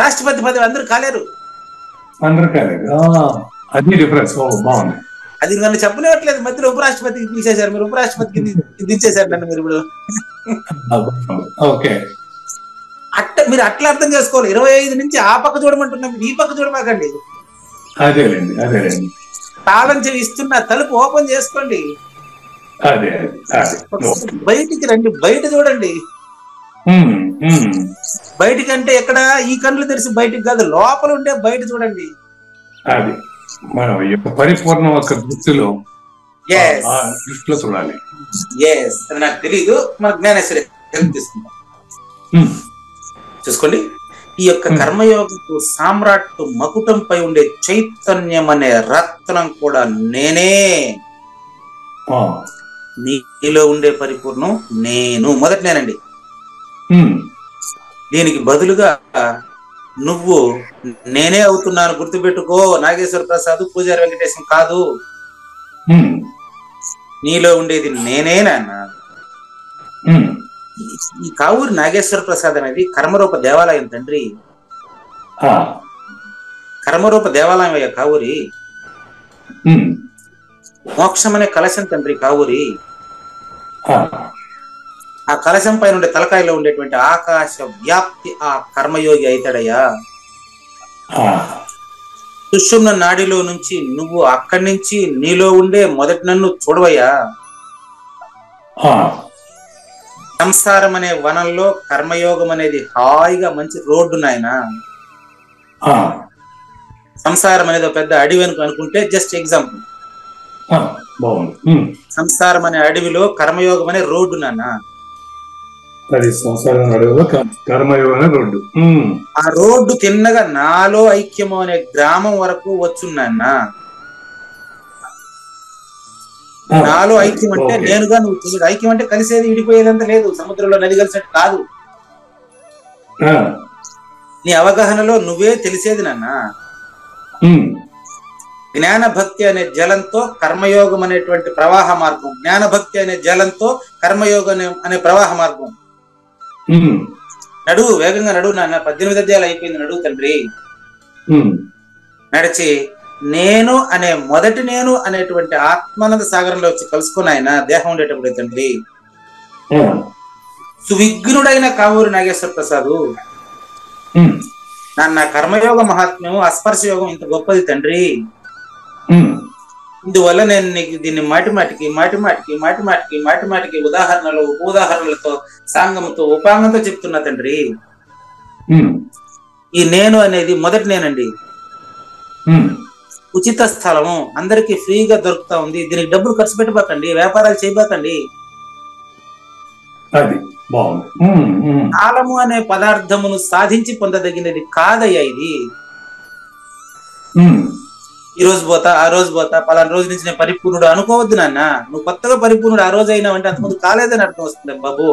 రాష్ట్రపతి పదవి అందరూ కాలేరు. అది నన్ను చెప్పనివ్వట్లేదు. మధ్యలో ఉపరాష్ట్రపతికి తీసేశారు. మీరు ఉపరాష్ట్రపతికి దించేశారు నన్ను. మీరు ఇప్పుడు మీరు అట్లా అర్థం చేసుకోవాలి. 25 నుంచి ఆ పక్క చూడమంటున్నాం, ఈ పక్క చూడమాకండి. తాళం చెవి ఇస్తున్నా, తలుపు ఓపెన్ చేసుకోండి, బయటికి రండి, బయట చూడండి. బయటికంటే ఎక్కడ ఈ కళ్ళు తెరిచి బయటికి కాదు, లోపల ఉంటే బయట చూడండి. అది మనం పరిపూర్ణ ఒక దృష్టిలో చూడాలి. అది నాకు తెలీదు, మన జ్ఞానేశ్వరి తీసుకుంటాం. చూసుకోండి, ఈ యొక్క కర్మయోగకు సామ్రాట్ మకుటంపై ఉండే చైతన్యం అనే రత్నం కూడా నేనే. నీలో ఉండే పరిపూర్ణం నేను, మొదటి నేనండి. దీనికి బదులుగా నువ్వు నేనే అవుతున్నాను గుర్తుపెట్టుకో. నాగేశ్వర ప్రసాద్, పూజారి వెంకటేశం కాదు. నీలో ఉండేది నేనే నాన్న. ఈ కావూరి నాగేశ్వర ప్రసాద్ అనేది కర్మరూప దేవాలయం తండ్రి. కర్మరూప దేవాలయం అయ్యా కావూరి. మోక్షం అనే కలశం తండ్రి కావూరి. ఆ కలశం పైన ఉండే తలకాయలో ఉండేటువంటి ఆకాశ వ్యాప్తి ఆ కర్మయోగి అవుతాడయ్యా. సుషుమ్న నాడిలో నుంచి నువ్వు అక్కడి నుంచి నీలో ఉండే మొదటి నన్ను చూడవయ్యా. సంసారం అనే వనంలో కర్మయోగం అనేది హాయిగా మంచి రోడ్డు నాయన. సంసారం అనేది పెద్ద అడవి అనుకుంటే జస్ట్ ఎగ్జాంపుల్. సంసారం అనే అడవిలో కర్మయోగం అనే రోడ్డు నాన్న. ఆ రోడ్డు తిన్నగా నాలో ఐక్యము అనే గ్రామం వరకు వచ్చున్నాన్న. నాలో ఐక్యం అంటే నేనుగా నువ్వు తెలియదు. ఐక్యం అంటే కలిసేది విడిపోయేదంతా లేదు, సముద్రంలో నది కలిసినట్టు కాదు. నీ అవగాహనలో నువ్వే తెలిసేది నాన్న. జ్ఞాన భక్తి అనే జలంతో కర్మయోగం అనేటువంటి ప్రవాహ మార్గం, జ్ఞాన భక్తి అనే జలంతో కర్మయోగం అనే ప్రవాహ మార్గం. నడువు, వేగంగా నడువు నాన్న. 18 అధ్యాయాలు అయిపోయింది, నడువు తండ్రి. నడిచి నేను అనే మొదటి నేను అనేటువంటి ఆత్మానంద సాగరంలో వచ్చి కలుసుకుని ఆయన దేహం ఉండేటప్పుడు తండ్రి. సువిఘ్నుడైన కావూరి నాగేశ్వర ప్రసాదు, నా కర్మయోగ మహాత్మ్యం అస్పర్శ యోగం ఇంత గొప్పది తండ్రి. ఇందువల్ల నేను నీకు దీన్ని మాటిమాటికి ఉదాహరణలతో సాంగంతో ఉపాంగంతో చెప్తున్నా తండ్రి. ఈ నేను అనేది మొదటి నేనండి. ఉచిత స్థలము అందరికి ఫ్రీగా దొరుకుతా ఉంది. దీనికి డబ్బులు ఖర్చు పెట్టబాకండి, వ్యాపారాలు చేయబాకండి. కాలము అనే పదార్థమును సాధించి పొందదగినది కాదయ్యా ఇది. ఈ రోజు పోతా, ఆ రోజు పోతా, పలానా రోజు నుంచి నేను పరిపూర్ణుడు అనుకోవద్దు నాన్న. నువ్వు కొత్తగా పరిపూర్ణుడు ఆ రోజు అయినా అంటే అంతకుముందు కాలేదని అర్థం వస్తుంది బాబు.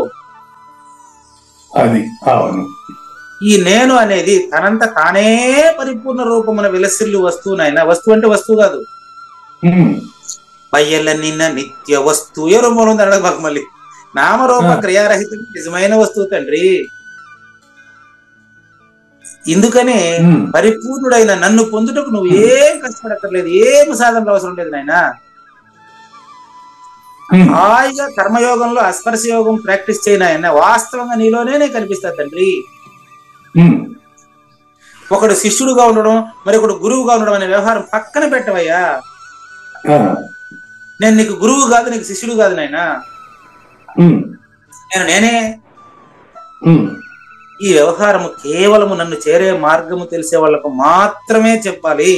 ఈ నేను అనేది తనంత తానే పరిపూర్ణ రూపమున విలసిల్లు వస్తువు నాయన. వస్తువు అంటే వస్తువు కాదు, బయ్యల నిన్న నిత్య వస్తువు. ఏ రూపంలో ఉంది అడగ మాకు మళ్ళీ. నామరూప క్రియారహితం నిజమైన వస్తువు తండ్రి. ఇందుకనే పరిపూర్ణుడైన నన్ను పొందుటకు నువ్వు ఏం కష్టపడక్కర్లేదు, ఏం సాధనలు అవసరం లేదు నాయన. హాయిగా కర్మయోగంలో అస్పర్శ యోగం ప్రాక్టీస్ చేయనాయన. వాస్తవంగా నీలోనే కనిపిస్తా తండ్రి. ఒకడు శిష్యుడుగా ఉండడం, మరి ఒకడు గురువుగా ఉండడం అనే వ్యవహారం పక్కన పెట్టవయ్యా. నేను నీకు గురువు కాదు, నీకు శిష్యుడు కాదు నాయనా, నేనే. ఈ వ్యవహారము కేవలము నన్ను చేరే మార్గము తెలిసే వాళ్ళకు మాత్రమే చెప్పాలి.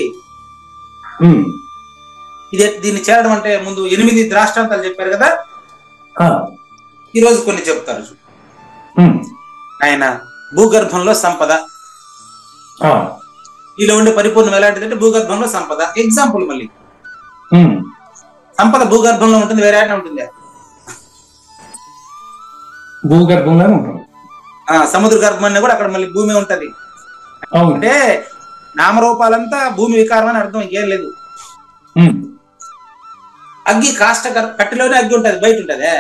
దీన్ని చేరడం అంటే ముందు 8 ద్రాష్టాంతాలు చెప్పారు కదా, ఈరోజు కొన్ని చెప్తారు. ఆయన భూగర్భంలో సంపద, ఇలా ఉండే పరిపూర్ణం ఎలాంటిదంటే భూగర్భంలో సంపద. ఎగ్జాంపుల్ మళ్ళీ సంపద భూగర్భంలో ఉంటుంది, వేరే ఉంటుంది. భూగర్భంలోనే ఉంటుంది. సముద్ర గర్భం అనే కూడా అక్కడ మళ్ళీ భూమి ఉంటది. అంటే నామరూపాలంతా భూమి వికారం అని అర్థం, ఇంకేం లేదు. అగ్గి కాష్ట కట్టెలోనే అగ్గి ఉంటది, బయట ఉంటదే.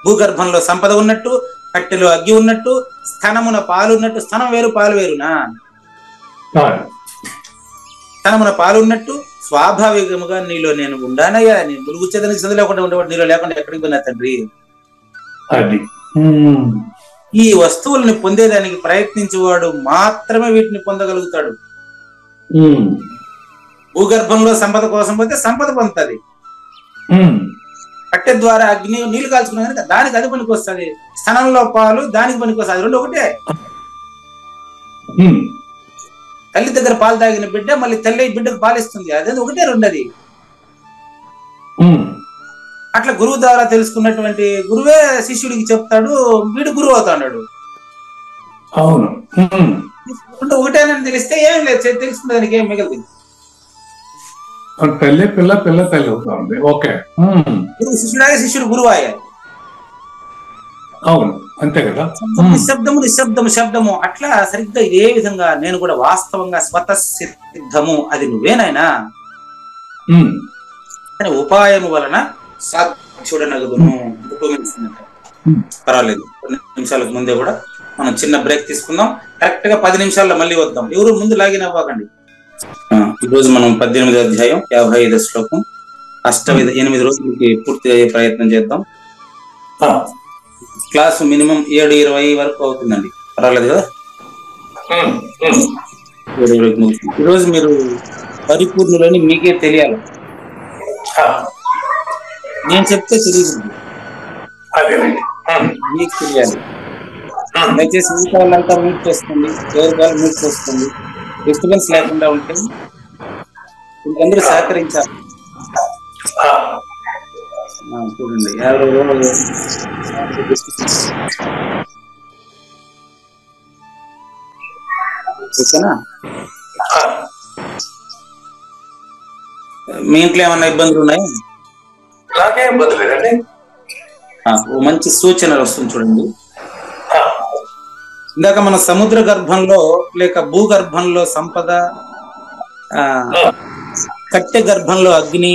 భూగర్భంలో సంపద ఉన్నట్టు, కట్టెలో అగ్గి ఉన్నట్టు, స్థనమున పాలు ఉన్నట్టు. స్థనం వేరు, పాలు వేరునా? స్థనమున పాలు ఉన్నట్టు స్వాభావికముగా నీలో నేను ఉండానయ్యా. నేను ములుగుచ్చేదానికి చదువు లేకుండా ఉండేవాడు, నీలో లేకుండా ఎక్కడికి పోయినా తండ్రి. ఈ వస్తువుల్ని పొందేదానికి ప్రయత్నించేవాడు మాత్రమే వీటిని పొందగలుగుతాడు. భూగర్భంలో సంపద కోసం పోతే సంపద పొందుతుంది. కట్టె ద్వారా అగ్ని నీళ్లు కాల్చుకునే దానికి అది పనికి వస్తుంది. స్థనంలో పాలు దానికి పనికి వస్తుంది. రెండు ఒకటే. తల్లి దగ్గర పాలు తాగిన బిడ్డ మళ్ళీ తల్లి బిడ్డకు పాలిస్తుంది, అదే ఒకటే రెండది. అట్లా గురువు ద్వారా తెలుసుకున్నటువంటి గురువే శిష్యుడికి చెప్తాడు, వీడు గురువు అవుతాడు. అవును, ఒకటేనని తెలిస్తే ఏం లేదు, తెలుసుకునే దానికి ఏం మిగులుతుంది. తల్లి పిల్ల, పిల్ల తల్లి అవుతుంది. ఓకే, గురువు శిష్యుడాగే, శిష్యుడు గురువు అయ్యాడు. అవును, అంతే కదా. నిశ్శబ్దము నిశ్శబ్దము శబ్దము అట్లా సరిగ్గా ఇదే విధంగా నేను కూడా వాస్తవంగా స్వతసిద్ధము అది నువ్వేనైనా ఉపాయము వలన సాధ్యుడనగుదును. పర్వాలేదు, 2 నిమిషాలకు ముందే కూడా మనం చిన్న బ్రేక్ తీసుకుందాం. కరెక్ట్ గా 10 నిమిషాల్లో మళ్ళీ వద్దాం. ఎవరు ముందు లాగిన్ అవ్వకండి. ఈరోజు మనం 18వ అధ్యాయం 55వ శ్లోకం 8 రోజులకి పూర్తి అయ్యే ప్రయత్నం చేద్దాం. క్లాసు మినిమం 7:20 వరకు అవుతుందండి, పర్వాలేదు కదా. 7:20 ముగిస్తుంది. ఈరోజు మీరు పరిపూర్ణులని మీకే తెలియాలి. నేను చెప్తే తెలియదు, మీకు తెలియాలి. దయచేసి మిగతా వాళ్ళంతా మ్యూట్ చేసుకోండి, ఎవరి వాళ్ళు మ్యూట్ చేసుకోండి. డిస్టర్బెన్స్ లేకుండా ఉంటే ఇంకందరూ సహకరించాలి. చూడండి, ఓకేనా? మీ ఇంట్లో ఏమన్నా ఇబ్బందులు ఉన్నాయా? నాకేం ఇబ్బంది లేదండి. మంచి సూచనలు వస్తుంది చూడండి. ఇందాక మన సముద్ర గర్భంలో లేక భూగర్భంలో సంపద, కట్టె గర్భంలో అగ్ని,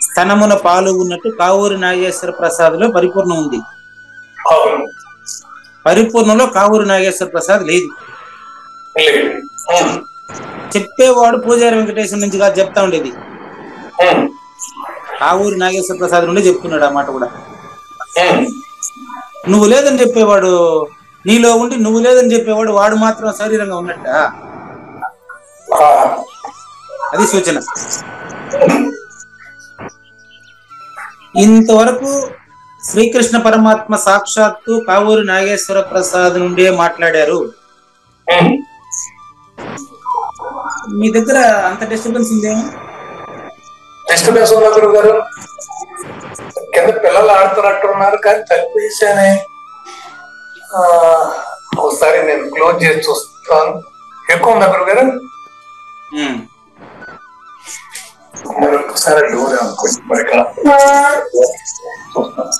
స్తనమున పాలు ఉన్నట్టు కావూరి నాగేశ్వర ప్రసాద్లో పరిపూర్ణం ఉంది. పరిపూర్ణంలో కావూరి నాగేశ్వర ప్రసాద్ లేదు. చెప్పేవాడు పూజారి వెంకటేశ్వర నుంచి కాదు చెప్తా ఉండేది, కావూరి నాగేశ్వర ప్రసాద్ నుండి చెప్తున్నాడు. ఆ మాట కూడా నువ్వు లేదని చెప్పేవాడు నీలో ఉండి, నువ్వు లేదని చెప్పేవాడు వాడు మాత్రం శరీరంగా ఉన్నట్ట. అది సూచన. ఇంతవరకు శ్రీకృష్ణ పరమాత్మ సాక్షాత్తు కావూరి నాగేశ్వర ప్రసాద్ నుండే మాట్లాడారు. మీ దగ్గర అంత డిస్టర్బెన్స్ ఉందేమో? డిస్టర్బెన్స్ ఉన్నా గురువు గారు, కింద పిల్లలు ఆడుతున్నట్టున్నారు కానీ తలుపు వేసానే. ఒకసారి నేను క్లోజ్ చేసి చూస్తాను. ఎక్కువ ఉందా గురువు గారు? ఒకసారి డోర్ అనుకోండి మరి ఇక్కడ చూస్తాను.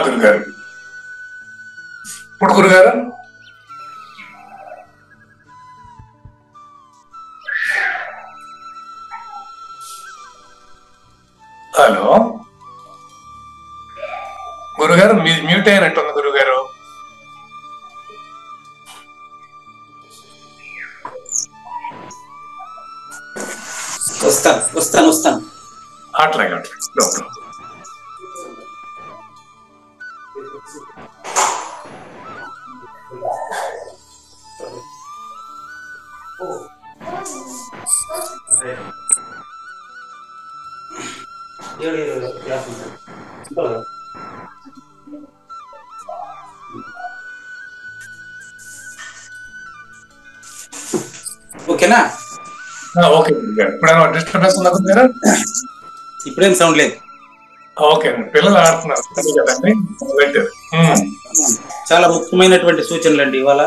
గురుగారు. ఇప్పుడు గురుగారు హలో గురుగారు, మీరు మ్యూట్ అయినట్టుంది గురుగారు. వస్తాను. అట్లాగే ఓకేనా? ఓకే గురుగారు. ఇప్పుడేమో డిస్టర్బెన్స్ ఉందా గురుగారు? ఇప్పుడేం సౌండ్ లేదు. ఓకే, పిల్లలు ఆడుతున్నారు కదండి. చాలా ముఖ్యమైనటువంటి సూచనలు అండి ఇవాళ.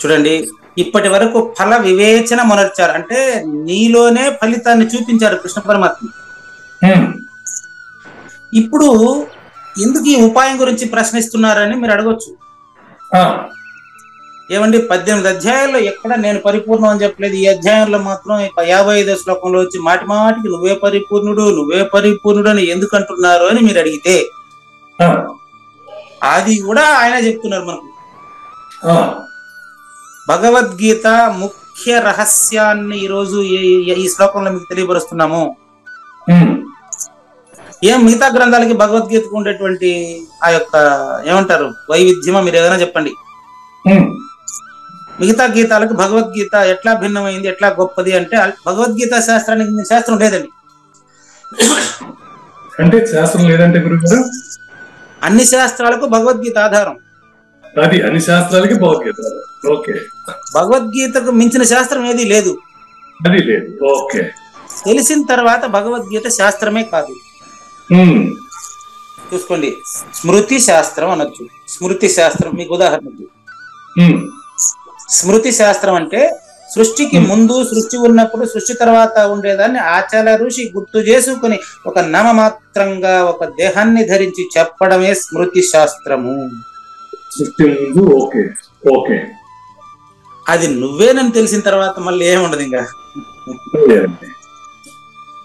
చూడండి, ఇప్పటి వరకు ఫల వివేచన మొనర్చారు, అంటే నీలోనే ఫలితాన్ని చూపించారు కృష్ణ పరమాత్మ. ఇప్పుడు ఎందుకు ఈ ఉపాయం గురించి ప్రశ్నిస్తున్నారని మీరు అడగొచ్చు. ఏమండి, 18 అధ్యాయాల్లో ఎక్కడ నేను పరిపూర్ణం అని చెప్పలేదు. ఈ అధ్యాయంలో మాత్రం 55 శ్లోకంలో వచ్చి మాటి మాటికి నువ్వే పరిపూర్ణుడు అని ఎందుకు అంటున్నారు అని మీరు అడిగితే అది కూడా ఆయన చెప్తున్నారు మనకు. భగవద్గీత ముఖ్య రహస్యాన్ని ఈరోజు ఈ శ్లోకంలో మీకు తెలియపరుస్తున్నాము. ఏం మిగతా గ్రంథాలకి భగవద్గీతకు ఉండేటువంటి ఆ యొక్క ఏమంటారు వైవిధ్యమా మీరు ఏదైనా చెప్పండి. మిగతా గీతాలకు భగవద్గీత ఎట్లా భిన్నమైంది, ఎట్లా గొప్పది అంటే భగవద్గీత శాస్త్రానికి శాస్త్రం లేదండి. అంటే శాస్త్రం లేదంటే గురుగారు, అన్ని శాస్త్రాలకు భగవద్గీత ఆధారం. అది అన్ని శాస్త్రాలకి భగవద్గీత. ఓకే, భగవద్గీతకు మించిన శాస్త్రం ఏది లేదు. అది లేదు. ఓకే, తెలిసిన తర్వాత భగవద్గీత శాస్త్రమే కాదు. చూసుకోండి, స్మృతి శాస్త్రం అనొచ్చు. స్మృతి శాస్త్రం మీకు ఉదాహరణకు, స్మృతి శాస్త్రం అంటే సృష్టికి ముందు, సృష్టి ఉన్నప్పుడు, సృష్టి తర్వాత ఉండేదాన్ని ఆచార్య ఋషి గుర్తు చేసుకుని ఒక నామమాత్రంగా ఒక దేహాన్ని ధరించి చెప్పడమే స్మృతి శాస్త్రము. ఓకే, అది నువ్వేనని తెలిసిన తర్వాత మళ్ళీ ఏముండదు. ఇంకా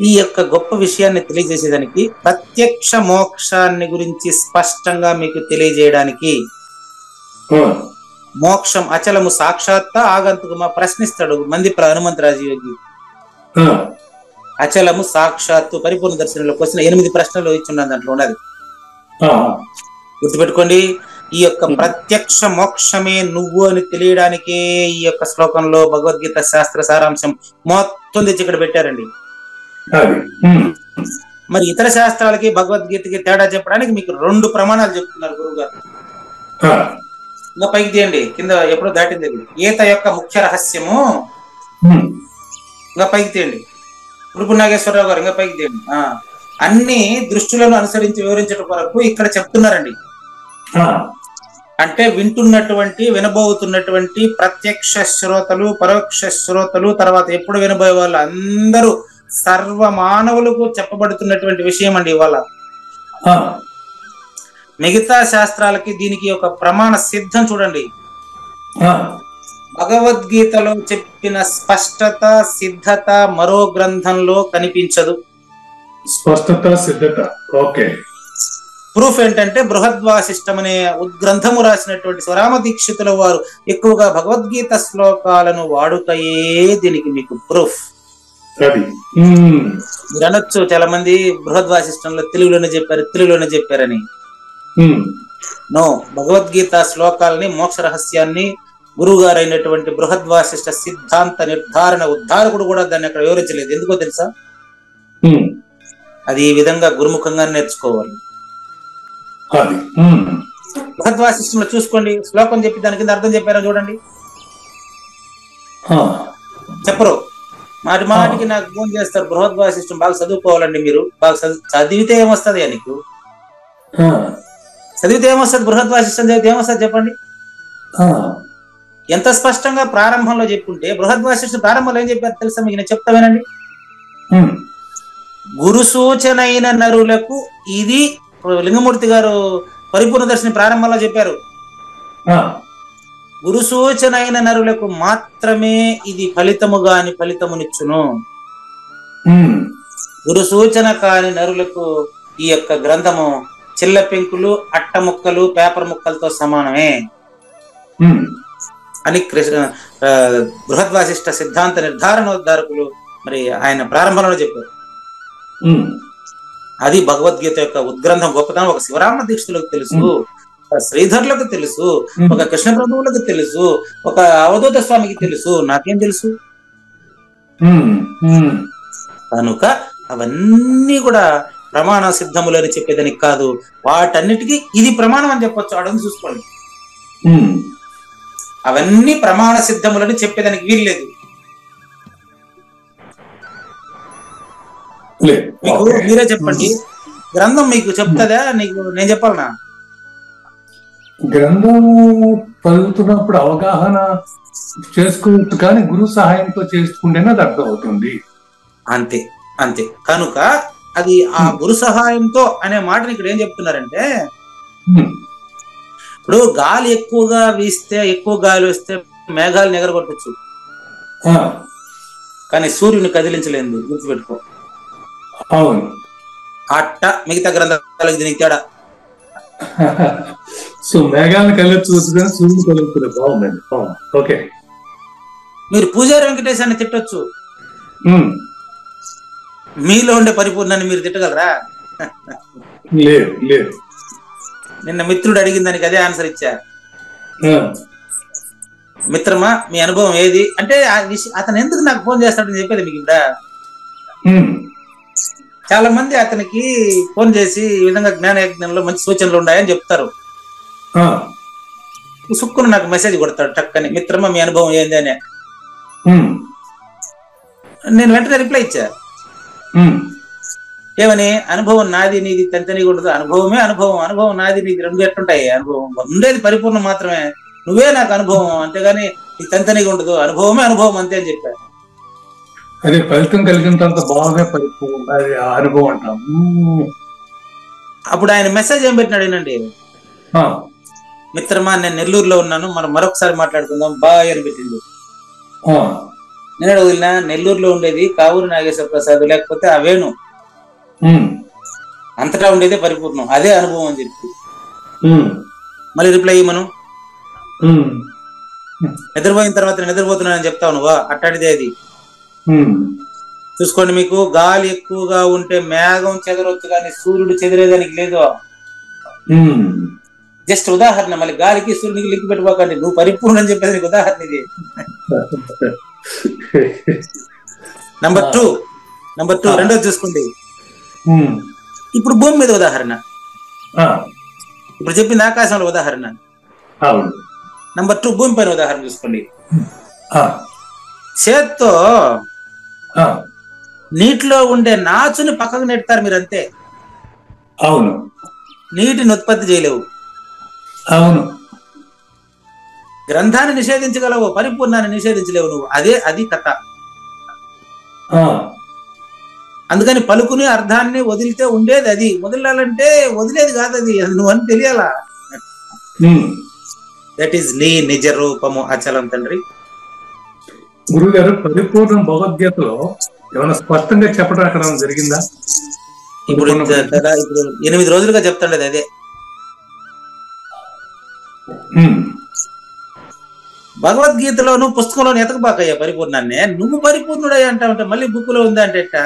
ఈ యొక్క గొప్ప విషయాన్ని తెలియజేసేదానికి, ప్రత్యక్ష మోక్షాన్ని గురించి స్పష్టంగా మీకు తెలియజేయడానికి, మోక్షం అచలము సాక్షాత్ ఆగంతుకమా ప్రశ్నిస్తాడు మంది హనుమంతరాజు యోగి. అచలము సాక్షాత్తు పరిపూర్ణ దర్శనంలోకి వచ్చిన 8 ప్రశ్నలు ఇచ్చున్నాను, దాంట్లో ఉన్నది గుర్తుపెట్టుకోండి. ఈ యొక్క ప్రత్యక్ష మోక్షమే నువ్వు అని తెలియడానికే ఈ యొక్క శ్లోకంలో భగవద్గీత శాస్త్ర సారాంశం మొత్తం తెచ్చి ఇక్కడ పెట్టారండి. మరి ఇతర శాస్త్రాలకి భగవద్గీతకి తేడా చెప్పడానికి మీకు 2 ప్రమాణాలు చెప్తున్నారు గురువు గారు. ఇంకా పైకి తీయండి, కింద ఎప్పుడో దాటింది. ఈత యొక్క ముఖ్య రహస్యము, ఇంకా పైకి తీయండి. ఉడుపు నాగేశ్వరరావు గారు ఇంకా పైకి తీయండి. అన్ని దృష్టులను అనుసరించి వివరించడం కొరకు ఇక్కడ చెప్తున్నారండి. అంటే వినబోతున్నటువంటి ప్రత్యక్ష శ్రోతలు, పరోక్ష శ్రోతలు, తర్వాత ఎప్పుడు వినబోయే వాళ్ళు అందరూ సర్వ మానవులకు చెప్పబడుతున్నటువంటి విషయం అండి ఇవాళ. మిగతా శాస్త్రాలకి దీనికి ఒక ప్రమాణ సిద్ధం చూడండి. భగవద్గీతలో చెప్పిన స్పష్టత, సిద్ధత మరో గ్రంథంలో కనిపించదు. స్పష్టత, సిద్ధత. ఓకే. ప్రూఫ్ ఏంటంటే బృహద్వాసిష్టం అనే ఉద్గ్రంథము రాసినటువంటి స్వరామ దీక్షితుల వారు ఎక్కువగా భగవద్గీత శ్లోకాలను వాడుకయే దీనికి మీకు ప్రూఫ్. మీరు అనొచ్చు చాలా మంది బృహద్వాసిష్టంలో తెలుగులోనే చెప్పారని. నో, భగవద్గీత శ్లోకాలని, మోక్ష రహస్యాన్ని గురువు గారు అయినటువంటి బృహద్వాసిష్ట సిద్ధాంత నిర్ధారణ ఉద్ధారకుడు కూడా దాన్ని అక్కడ వివరించలేదు. ఎందుకో తెలుసా? అది ఈ విధంగా గురుముఖంగా నేర్చుకోవాలి. బృహద్వాసిష్టంలో చూసుకోండి, శ్లోకం చెప్పి దాని కింద అర్థం చెప్పారో చూడండి. చెప్పరు, మాటికి నాకు ఫోన్ చేస్తారు, బృహద్వాసిష్టం బాగా చదువుకోవాలండి, మీరు బాగా చదివితే ఏమొస్తుంది నీకు? చదివితే ఏమొస్తుంది? బృహద్వాసిష్టం చదివితే ఏమొస్తుంది చెప్పండి. ఎంత స్పష్టంగా ప్రారంభంలో చెప్పుంటే, బృహద్వాసిష్టం ప్రారంభంలో ఏం చెప్పారు తెలుసా మీకు? నేను చెప్తావేనండి. గురు సూచనైన నరులకు ఇది లింగమూర్తి గారు పరిపూర్ణ దర్శిని ప్రారంభంలో చెప్పారు, గురు సూచన అయిన నరులకు మాత్రమే ఇది ఫలితము గాని ఫలితమునిచ్చును. గురు సూచన కాని నరులకు ఈ యొక్క గ్రంథము చిల్ల పెంకులు, అట్ట ముక్కలు, పేపర్ ముక్కలతో సమానమే అని బృహద్వాసిష్ట సిద్ధాంత నిర్ధారణోద్ధారకులు మరి ఆయన ప్రారంభంలో చెప్పారు. అది భగవద్గీత యొక్క ఉద్గ్రంథం గొప్పతనం. ఒక శివరామ దీక్షితులకు తెలుసు, ఒక శ్రీధర్లకు తెలుసు, ఒక కృష్ణ ప్రభువులకు తెలుసు, ఒక అవధూత స్వామికి తెలుసు, నాకేం తెలుసు? కనుక అవన్నీ కూడా ప్రమాణ సిద్ధములు అని చెప్పేదానికి కాదు, వాటన్నిటికీ ఇది ప్రమాణం అని చెప్పొచ్చు. అడగని చూసుకోండి, అవన్నీ ప్రమాణ సిద్ధములని చెప్పేదానికి వీల్లేదు. మీకు మీరే చెప్పండి, గ్రంథం మీకు చెప్తుందా నీకు నేను చెప్పాలనా? గ్రంథము చదువుతున్నప్పుడు అవగాహన చేసుకోవచ్చు, కానీ గురు సహాయంతో చేసుకుంటేనే అది అర్థం అవుతుంది. అంతే అంతే. కనుక అది ఆ గురు సహాయంతో అనే మాటని ఇక్కడ ఏం చెప్తున్నారంటే, ఇప్పుడు గాలి ఎక్కువగా వీస్తే, ఎక్కువ గాలి వస్తే మేఘాలను ఎగరగొట్టచ్చు, కానీ సూర్యుని కదిలించలేదు, గుర్తుపెట్టుకో. అవును. అట్ట మిగతా గ్రంథాలకు దీనికి తేడా. సో మేఘాలను కలవచ్చు కానీ సూర్యుని కలుగుతుంది. బాగుందండి. ఓకే. మీరు పూజారి వెంకటేశాన్ని తిట్టొచ్చు, మీలో ఉండే పరిపూర్ణాన్ని మీరు తిట్టగలరా? లేదు లేదు. నిన్న మిత్రుడు అడిగిన దానికి అదే ఆన్సర్ ఇచ్చా. మిత్రమా మీ అనుభవం ఏది అంటే, అతను ఎందుకు నాకు ఫోన్ చేస్తాడని చెప్పేది మీకు. ఇప్పుడు చాలా మంది అతనికి ఫోన్ చేసి ఈ విధంగా జ్ఞాన యజ్ఞంలో మంచి సూచనలు ఉన్నాయని చెప్తారు. సుక్కును నాకు మెసేజ్ కొడతాడు టక్కని, మిత్రమా మీ అనుభవం ఏంది అని. నేను వెంటనే రిప్లై ఇచ్చా, ఏమని? అనుభవం నాది నీది తంతనిగా ఉండదు, అనుభవమే అనుభవం, అనుభవం నాది నీది రెండు ఎట్లుంటాయి? అనుభవం ఉండేది పరిపూర్ణం మాత్రమే, నువ్వే నాకు అనుభవం, అంతేగాని నీ తంతనిగా ఉండదు, అనుభవమే అనుభవం అంతే అని చెప్పాను. అదే ఫలితం కలిగినంత బాగా పరిపూర్ణ అనుభవం అంటాం. అప్పుడు ఆయన మెసేజ్ ఏం పెట్టినాడు ఏనండి, మిత్రమా నేను నెల్లూరులో ఉన్నాను, మనం మరొకసారి మాట్లాడుకుందాం బాయ్ అని పెట్టింది. నేను వదిలినా నెల్లూరులో ఉండేది కావూరు నాగేశ్వర ప్రసాద్, లేకపోతే అవేణు, అంతటా ఉండేదే పరిపూర్ణం, అదే అనుభవం అని చెప్పి మళ్ళీ రిప్లై ఇవ్వమను. నిద్రపోయిన తర్వాత నిద్రపోతున్నానని చెప్తావు నువ్వా? అట్టాడిదే అది. చూసుకోండి, మీకు గాలి ఎక్కువగా ఉంటే మేఘం చెదరొచ్చు కానీ సూర్యుడు చెదిరేదానికి లేదు. జస్ట్ ఉదాహరణ, మళ్ళీ గాలికి సూర్యునికి లింక్ పెట్టుకోకండి, నువ్వు పరిపూర్ణ అని చెప్పేది ఉదాహరణ ఇది. నంబర్ టూ రెండోది చూసుకోండి. ఇప్పుడు భూమి మీద ఉదాహరణ, ఇప్పుడు చెప్పింది ఆకాశంలో ఉదాహరణ. నంబర్ 2 భూమి పైన ఉదాహరణ చూసుకోండి. చేత్తో నీటిలో ఉండే నాచుని పక్కకు నెడతారు మీరు, అంతే. అవును. నీటిని ఉత్పత్తి చేయలేవు. అవును. గ్రంథాన్ని నిషేధించగలవు, పరిపూర్ణాన్ని నిషేధించలేవు నువ్వు. అది కథ. అందుకని పలుకుని అర్థాన్ని వదిలితే ఉండేది అది, వదిలాలంటే వదిలేది కాదు అది, నువ్వు అని తెలియాలా. దట్ ఈస్ నీ నిజ రూపము అచలం తండ్రి. గురువు గారు, పరిపూర్ణ భగవద్గీతలో ఏమైనా స్పష్టంగా చెప్పడం అక్కడ జరిగిందా? ఇప్పుడు 8 రోజులుగా చెప్తాండేది అదే. భగవద్గీతలోను పుస్తకంలోను ఎతకబాకయ్యా పరిపూర్ణాన్ని. నువ్వు పరిపూర్ణుడయ్యా అంటా ఉంటే మళ్ళీ బుక్ లో ఉందా అంటే ఎట్టా?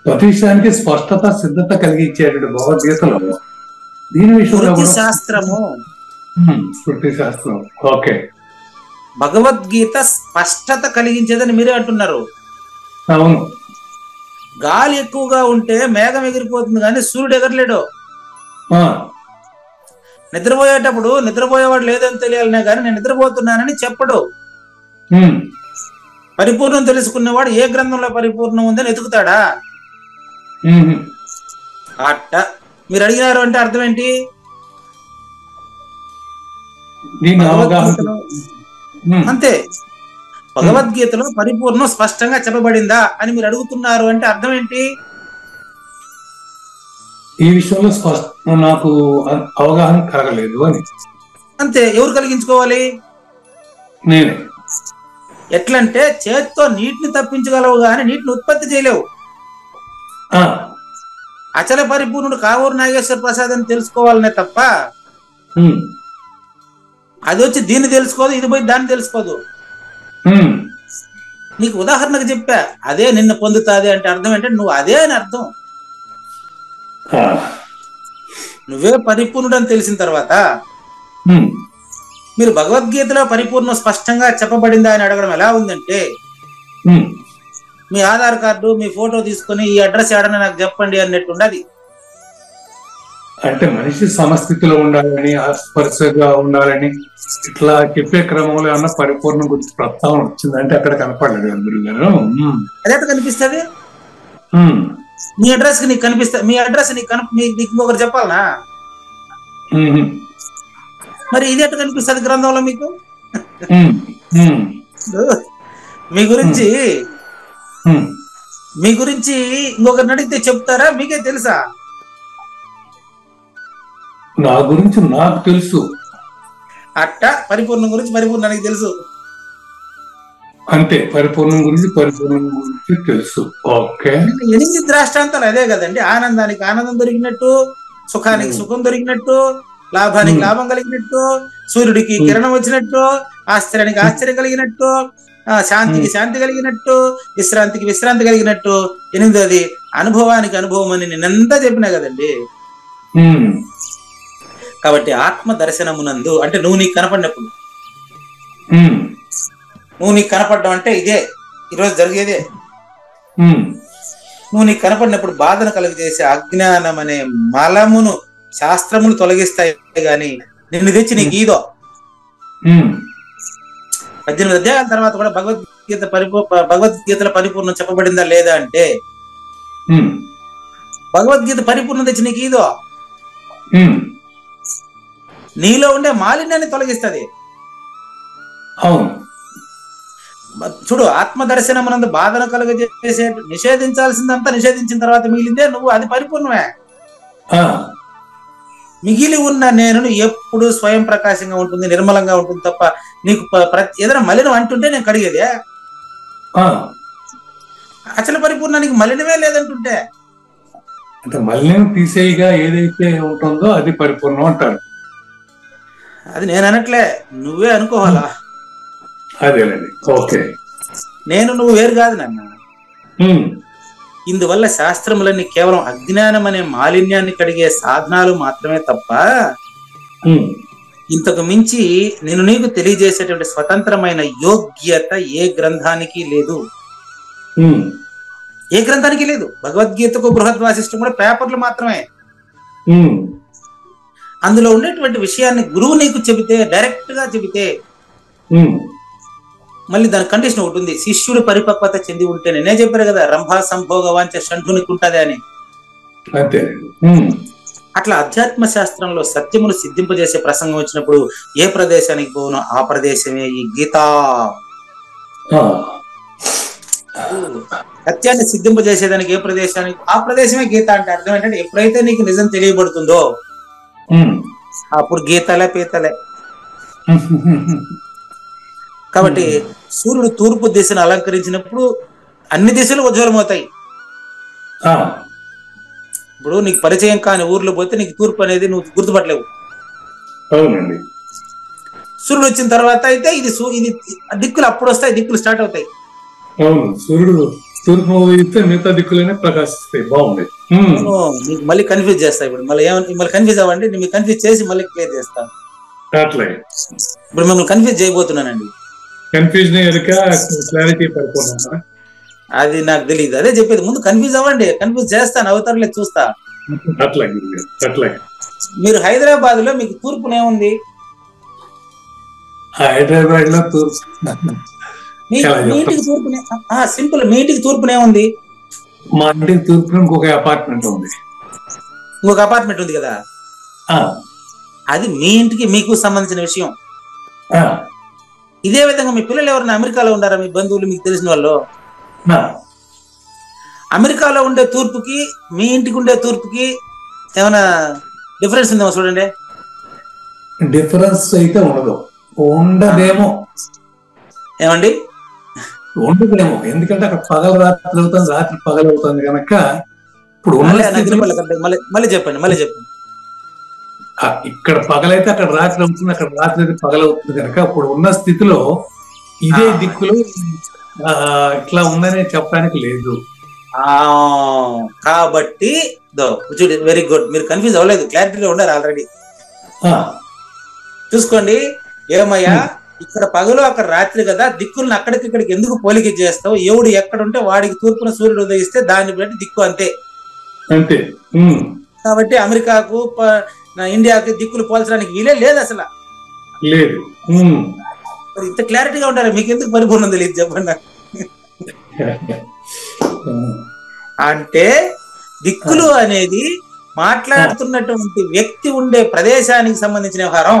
ప్రతిష్టానికి స్పష్టత సిద్ధత కలిగించేటువంటి భగవద్గీతలో దీని విషయంలో శాస్త్రము, శృతి శాస్త్రం. ఓకే. భగవద్గీత స్పష్టత కలిగించేదని మీరే అంటున్నారు. అవును. గాలి ఎక్కువగా ఉంటే మేఘం ఎగిరిపోతుంది కానీ సూర్యుడు ఎగరలేడు. నిద్రపోయేటప్పుడు నిద్రపోయేవాడు లేదని తెలియాలనే కానీ నేను నిద్రపోతున్నానని చెప్పడు. పరిపూర్ణం తెలుసుకునేవాడు ఏ గ్రంథంలో పరిపూర్ణం ఉందని ఎతుకుతాడా? అట్ట మీరు అడిగినారు అంటే అర్థం ఏంటి? అంతే. భగవద్గీతలో పరిపూర్ణం స్పష్టంగా చెప్పబడిందా అని మీరు అడుగుతున్నారు అంటే అర్థం ఏంటి? ఈ విషయంలో నాకు అవగాహన కలగలేదు అని. అంతే. ఎవరు కలిగించుకోవాలి? నేనే. ఎట్లంటే చేత్తో నీటిని తప్పించగలవు కానీ నీటిని ఉత్పత్తి చేయలేవు. అచల పరిపూర్ణుడు కావూరు నాగేశ్వర ప్రసాద్ అని తెలుసుకోవాలనే తప్ప అది వచ్చి దీన్ని తెలుసుకోదు, ఇది పోయి దాన్ని తెలుసుకోదు. నీకు ఉదాహరణకు చెప్పా, అదే నిన్ను పొందుతాది అంటే అర్థం ఏంటంటే నువ్వు అదే అని అర్థం. నువ్వే పరిపూర్ణుడు అని తెలిసిన తర్వాత మీరు భగవద్గీతలో పరిపూర్ణ స్పష్టంగా చెప్పబడిందా అని అడగడం ఎలా ఉందంటే, మీ ఆధార్ కార్డు మీ ఫోటో తీసుకొని ఈ అడ్రస్ ఏడన్నా నాకు చెప్పండి అన్నట్టు ఉండదు. అంటే మనిషి సమస్థితిలో ఉండాలని, స్పర్శగా ఉండాలని ఇట్లా చెప్పే క్రమంలో ఏమన్నా పరిపూర్ణం గురించి ప్రస్తావన వచ్చిందంటే అక్కడ కనపడలేదు అందరూ గారు. అదే కనిపిస్తుంది. మీ అడ్రస్ నీకు కనిపిస్తా, మీ అడ్రస్ నీకు ఇంకొకరు చెప్పాలనా? మరి ఇది ఎట్లా కనిపిస్తుంది గ్రంథంలో మీకు? మీ గురించి ఇంకొకరిని అడిగితే చెప్తారా? మీకే తెలుసా? నా గురించి నాకు తెలుసు. అట్ట పరిపూర్ణం గురించి పరిపూర్ణానికి తెలుసు. అంతే, పరిపూర్ణం గురించి తెలుసు. ఓకే. 8 ద్రాష్టాంతాలు అదే కదండి. ఆనందానికి ఆనందం దొరికినట్టు, సుఖానికి సుఖం దొరికినట్టు, లాభానికి లాభం కలిగినట్టు, సూర్యుడికి కిరణం వచ్చినట్టు, ఆశ్చర్యానికి ఆశ్చర్యం కలిగినట్టు, శాంతికి శాంతి కలిగినట్టు, విశ్రాంతికి విశ్రాంతి కలిగినట్టు. 8వది అనుభవానికి అనుభవం అని నేనంతా చెప్పినా కదండి. కాబట్టి ఆత్మ దర్శనమునందు అంటే నువ్వు నీకు కనపడినప్పుడు, నువ్వు నీకు కనపడడం అంటే ఇదే ఈరోజు జరిగేదే. నువ్వు నీకు కనపడినప్పుడు బాధను కలుగజేసే అజ్ఞానం అనే మలమును శాస్త్రములు తొలగిస్తాయి గాని నిన్ను తెచ్చి నీకు ఈదో. 18 అధ్యాయాల తర్వాత కూడా భగవద్గీతలో పరిపూర్ణం చెప్పబడిందా లేదా అంటే, భగవద్గీత పరిపూర్ణం తెచ్చి నీకు ఈదో. నీలో ఉండే మాలిన్యాన్ని తొలగిస్తుంది. చూడు, ఆత్మ దర్శనమునందు బాధను కలుగజేసే నిషేధించాల్సిందంతా నిషేధించిన తర్వాత మిగిలిందే నువ్వు, అది పరిపూర్ణమే. మిగిలి ఉన్న నేను ఎప్పుడు స్వయం ప్రకాశంగా ఉంటుంది, నిర్మలంగా ఉంటుంది తప్ప నీకు ఏదైనా మలినం అంటుంటే నేను కడిగేదే. అసలు పరిపూర్ణానికి మలినమే లేదంటుంటే, అంటే మలినం తీసేయిగా ఏదైతే ఉంటుందో అది పరిపూర్ణం అంటారు. అది నేను అనట్లే, నువ్వే అనుకోవాలా. అదేనండి. ఓకే. నేను నువ్వు వేరు కాదు నాన్న. ఇందువల్ల శాస్త్రములన్నీ కేవలం అజ్ఞానం అనే మాలిన్యాన్ని కడిగే సాధనాలు మాత్రమే తప్ప ఇంతకు మించి నేను నీకు తెలియజేసేటువంటి స్వతంత్రమైన యోగ్యత ఏ గ్రంథానికి లేదు. ఏ గ్రంథానికి లేదు. భగవద్గీతకు బృహద్వాసిష్టం కూడా పేపర్లు మాత్రమే. అందులో ఉండేటువంటి విషయాన్ని గురువు నీకు చెబితే, డైరెక్ట్ గా చెబితే, మళ్ళీ దాని కండిషన్ ఒకటి ఉంది, శిష్యుడు పరిపక్వత చెంది ఉంటే. నేనే చెప్పారు కదా, రంభా సంభోగ వాంచ షంఠునికి ఉంటది అని. అట్లా అధ్యాత్మ శాస్త్రంలో సత్యమును సిద్ధింపజేసే ప్రసంగం వచ్చినప్పుడు ఏ ప్రదేశానికి పోవునో ఆ ప్రదేశమే ఈ గీత. సత్యాన్ని సిద్ధింపజేసేదానికి ఏ ప్రదేశానికి ఆ ప్రదేశమే గీత అంటే అర్థం ఏంటంటే, ఎప్పుడైతే నీకు నిజం తెలియబడుతుందో అప్పుడు గీతలే పీతలే. కాబట్టి సూర్యుడు తూర్పు దిశను అలంకరించినప్పుడు అన్ని దిశలు ఉజ్వలమవుతాయి. ఇప్పుడు నీకు పరిచయం కాని ఊర్లో పోతే నీకు తూర్పు అనేది నువ్వు గుర్తుపట్టలేవు. సూర్యుడు వచ్చిన తర్వాత అయితే ఇది దిక్కులు అప్పుడు వస్తాయి, దిక్కులు స్టార్ట్ అవుతాయి. సూర్యుడు తూర్పు మిగతా దిక్కులనే ప్రకాశిస్తాయి. బాగుంది. మీకు మళ్ళీ కన్ఫ్యూజ్ చేస్తాయి. ఇప్పుడు మళ్ళీ కన్ఫ్యూజ్ అవ్వండి, మీకు కన్ఫ్యూజ్ చేసి మళ్ళీ క్లియర్ చేస్తాను. ఇప్పుడు మిమ్మల్ని కన్ఫ్యూజ్ చేయబోతున్నానండి. అది నాకు తెలియదు, అదే చెప్పేది. ముందు కన్ఫ్యూజ్ అవ్వండి, కన్ఫ్యూజ్ చేస్తాను, అవతారులే చూస్తా. మీరు హైదరాబాద్ లో మీకు తూర్పునేముంది? హైదరాబాద్ లో మీ ఇంటికి తూర్పునే సింపుల్. మీ ఇంటికి తూర్పునేముంది? మా ఇంటికి తూర్పు ఇంకొక అపార్ట్మెంట్ ఉంది. ఇంకొక అపార్ట్మెంట్ ఉంది కదా, అది మీ ఇంటికి మీకు సంబంధించిన విషయం. ఇదే విధంగా మీ పిల్లలు ఎవరైనా అమెరికాలో ఉండారా? మీ బంధువులు, మీకు తెలిసిన వాళ్ళు అమెరికాలో ఉండే తూర్పుకి మీ ఇంటికి ఉండే తూర్పుకి ఏమైనా డిఫరెన్స్ ఉందేమో చూడండి. డిఫరెన్స్ అయితే ఉండదేమో. ఏమండి? ఉండదేమో, ఎందుకంటే అక్కడ పగల రాత్రి అవుతుంది, రాత్రి పగలు అవుతుంది కనుక. ఇప్పుడు మళ్ళీ చెప్పండి. ఇక్కడ పగలైతే అక్కడ రాత్రి అవుతుంది, అక్కడ రాత్రి అయితే పగలవుతుంది కనుక ఇప్పుడు ఉన్న స్థితిలో ఇదే దిక్కులో ఇట్లా ఉందని చెప్పడానికి లేదు. కాబట్టి వెరీ గుడ్, మీరు కన్ఫ్యూజ్ అవ్వలేదు, క్లారిటీగా ఉండారు ఆల్రెడీ. చూసుకోండి ఏమయ్యా, ఇక్కడ పగలు అక్కడ రాత్రి కదా, దిక్కులను అక్కడికిక్కడికి ఎందుకు పోలిక చేస్తావు? ఎవడు ఎక్కడుంటే వాడికి తూర్పున సూర్యుడు ఉదయిస్తే దాన్ని బట్టి దిక్కు అంతే. కాబట్టి అమెరికాకు ఇండియాకి దిక్కులు పోల్చడానికి వీలే లేదు అసలు. లేదు. ఇంత క్లారిటీగా ఉంటారు, మీకు ఎందుకు పరిపూర్ణం తెలియదు చెప్పండి. అంటే దిక్కులు అనేది మాట్లాడుతున్నటువంటి వ్యక్తి ఉండే ప్రదేశానికి సంబంధించిన వ్యవహారం.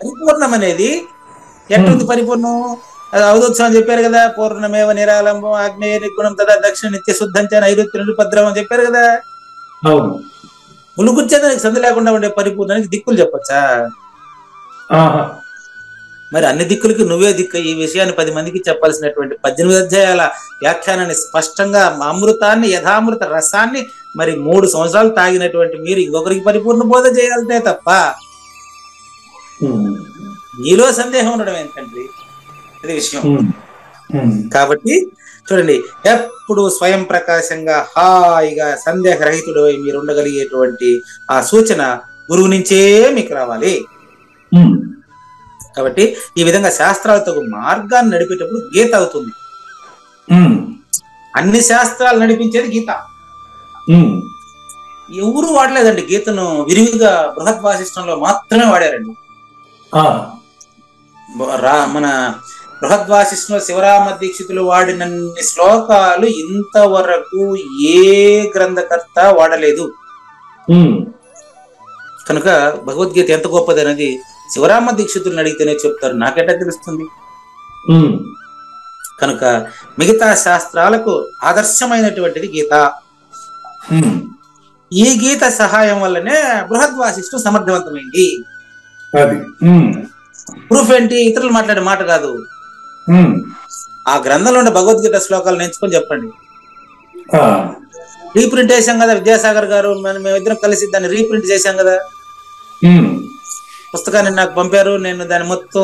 పరిపూర్ణం అనేది ఎట్లుంది? పరిపూర్ణం అవధోత్సవం చెప్పారు కదా, పూర్ణమేవ నిరాలంబం ఆగ్నేయ నిర్గుణం తదా దక్షిణ నిత్య శుద్ధంచ నైరుత్య నిరుపద్రవం అని చెప్పారు కదా. ములుగుచ్చేదానికి సంధి లేకుండా ఉండే పరిపూర్ణానికి దిక్కులు చెప్పచ్చా? మరి అన్ని దిక్కులకి నువ్వే దిక్కు. ఈ విషయాన్ని 10 మందికి చెప్పాల్సినటువంటి 18 అధ్యాయాల వ్యాఖ్యానాన్ని స్పష్టంగా అమృతాన్ని యథామృత రసాన్ని మరి 3 సంవత్సరాలు తాగినటువంటి మీరు ఇంకొకరికి పరిపూర్ణ బోధ చేయాలంటే తప్ప నీలో సందేహం ఉండడం ఏంటండి? అది విషయం. కాబట్టి చూడండి, ఎప్పుడు స్వయం ప్రకాశంగా హాయిగా సందేహరహితుడు మీరు ఉండగలిగేటువంటి ఆ సూచన గురువు నుంచే మీకు రావాలి. కాబట్టి ఈ విధంగా శాస్త్రాలతో మార్గాన్ని నడిపేటప్పుడు గీత అవుతుంది. అన్ని శాస్త్రాలు నడిపించేది గీత. ఎవరు వాడలేదండి గీతను, విరివిగా బృహద్ వాసిష్టంలో మాత్రమే వాడారండి. మన బృహద్ వాసిష్టంలో శివరామ దీక్షితులు వాడినన్ని శ్లోకాలు ఇంతవరకు ఏ గ్రంథకర్త వాడలేదు. కనుక భగవద్గీత ఎంత గొప్పది అనేది శివరామ దీక్షితులను అడిగితేనే చెప్తారు, నాకెట్టా తెలుస్తుంది. కనుక మిగతా శాస్త్రాలకు ఆదర్శమైనటువంటిది గీత. ఈ గీత సహాయం వల్లనే బృహద్ వాసిష్టం సమర్థవంతమైంది. ప్రూఫ్ ఏంటి? ఇతరులు మాట్లాడే మాట కాదు, ఆ గ్రంథంలో ఉండే భగవద్గీత శ్లోకాలను ఎంచుకొని చెప్పండి. రీప్రింట్ చేశాం కదా విద్యాసాగర్ గారు, మేమిద్దరం కలిసి దాన్ని రీప్రింట్ చేశాం కదా. పుస్తకాన్ని నాకు పంపారు, నేను దాని మొత్తం